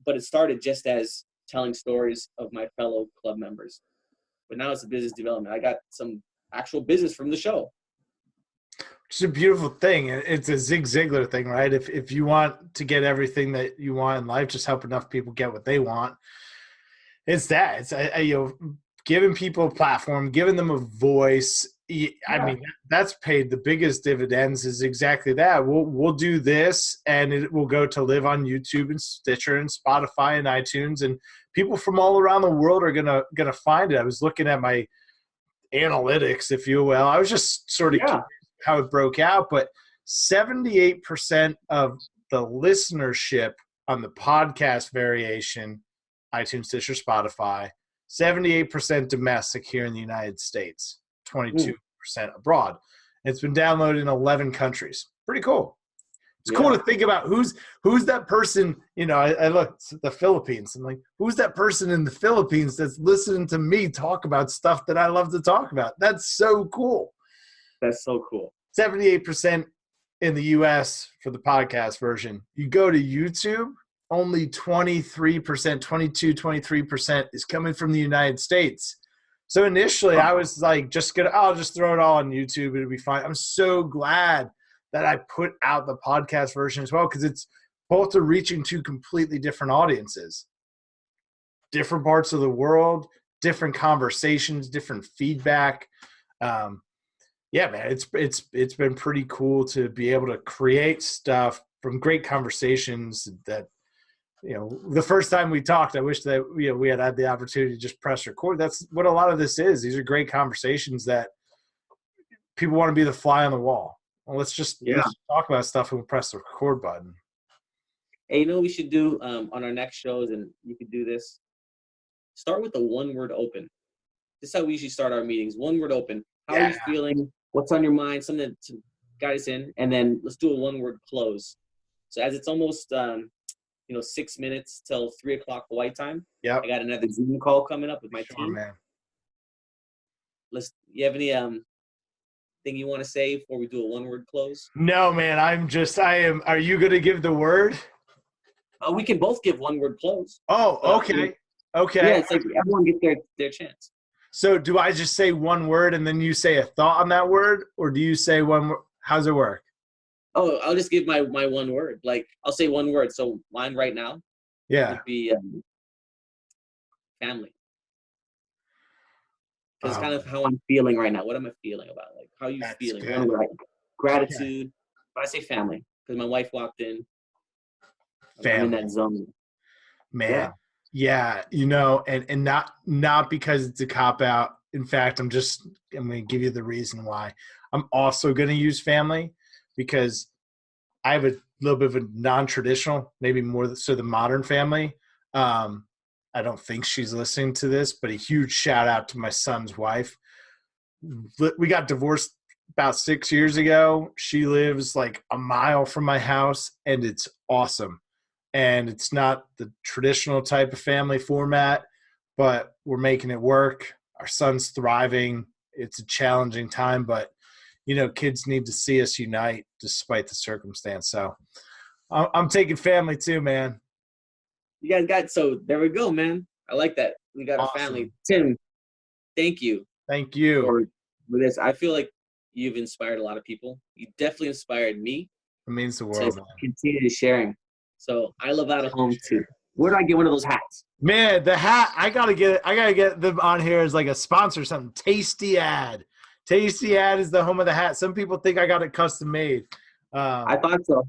but it started just as telling stories of my fellow club members. But now it's a business development. I got some actual business from the show.
It's a beautiful thing. It's a Zig Ziglar thing, right? If you want to get everything that you want in life, just help enough people get what they want. It's that. It's giving people a platform, giving them a voice. I mean, that's paid the biggest dividends. Is exactly that. We'll do this, and it will go to live on YouTube and Stitcher and Spotify and iTunes, and people from all around the world are gonna find it. I was looking at my analytics, if you will. I was just sort of curious how it broke out, but 78% of the listenership on the podcast variation, iTunes, Stitcher, Spotify, 78% domestic here in the United States, 22% abroad. It's been downloaded in 11 countries. Pretty cool. It's cool to think about who's that person. You know, I look at the Philippines. I'm like, who's that person in the Philippines that's listening to me talk about stuff that I love to talk about? That's so cool.
That's so cool.
78% in the US for the podcast version. You go to YouTube, only 23%, 23% is coming from the United States. So initially I was like, I'll just throw it all on YouTube. It'll be fine. I'm so glad that I put out the podcast version as well, because it's both are reaching two completely different audiences, different parts of the world, different conversations, different feedback. Yeah, man, it's been pretty cool to be able to create stuff from great conversations that, you know, the first time we talked, I wish that we had the opportunity to just press record. That's what a lot of this is. These are great conversations that people want to be the fly on the wall. Well, let's just talk about stuff and we'll press the record button.
Hey, you know what we should do on our next shows, and you could do this? Start with a one-word open. This is how we usually start our meetings. One word open. How are you feeling? What's on your mind? Something to guide us in. And then let's do a one-word close. So as it's almost 6 minutes till 3 o'clock Hawaii time.
Yeah.
I got another Zoom call coming up with my team.
Man.
You have any thing you want to say before we do a one-word close?
No, man. Are you going to give the word?
We can both give one-word close.
Oh, okay. Okay.
Yeah, it's like everyone gets their chance.
So do I just say one word and then you say a thought on that word? Or do you say one word? How's it work?
Oh, I'll just give my one word. Like, I'll say one word. So mine right now
Yeah.
would be family. Because it's kind of how I'm feeling right now. What am I feeling about? Like, how are you
That's
feeling?
good.
Gratitude. But I say family because my wife walked in. I'm in
Family.
that zone.
Man. Yeah, you know, and not because it's a cop out. In fact, I'm going to give you the reason why. I'm also going to use family because I have a little bit of a non-traditional, maybe more so the modern family. I don't think she's listening to this, but a huge shout out to my son's wife. We got divorced about 6 years ago. She lives like a mile from my house, and it's awesome. And it's not the traditional type of family format, but we're making it work. Our son's thriving. It's a challenging time, but you know, kids need to see us unite despite the circumstance. So I'm taking family too, man.
You guys got, so there we go, man. I like that. We got a family.
Awesome.
Tim, thank you
Thank you.
for this. I feel like you've inspired a lot of people. You definitely inspired me
It means the
to
world, man.
continue sharing. So I love Out of Home too. Where do I get one of those hats?
Man, the hat, I gotta get them on here as like a sponsor or something. Tasty Ad. Tasty Ad is the home of the hat. Some people think I got it custom made.
I thought so.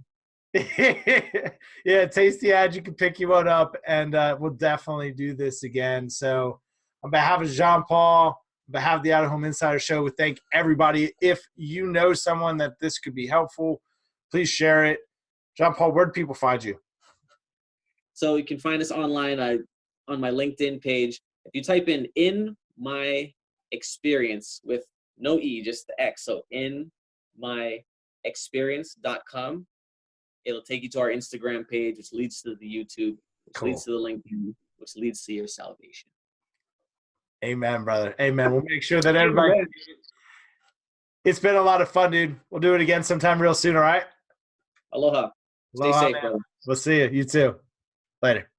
Yeah, Tasty Ad, you can pick you one up, and we'll definitely do this again. So on behalf of Jean-Paul, on behalf of the Out of Home Insider Show, we thank everybody. If you know someone that this could be helpful, please share it. Jean-Paul, where do people find you?
So you can find us online on my LinkedIn page. If you type in my experience with no E, just the X, so in my experience.com, it'll take you to our Instagram page, which leads to the YouTube, which leads to the LinkedIn, which leads to your salvation.
Amen, brother. Amen. We'll make sure that everybody. It's been a lot of fun, dude. We'll do it again sometime real soon, all right?
Aloha. Stay
Aloha,
safe,
man.
brother.
We'll see you. You too. Later.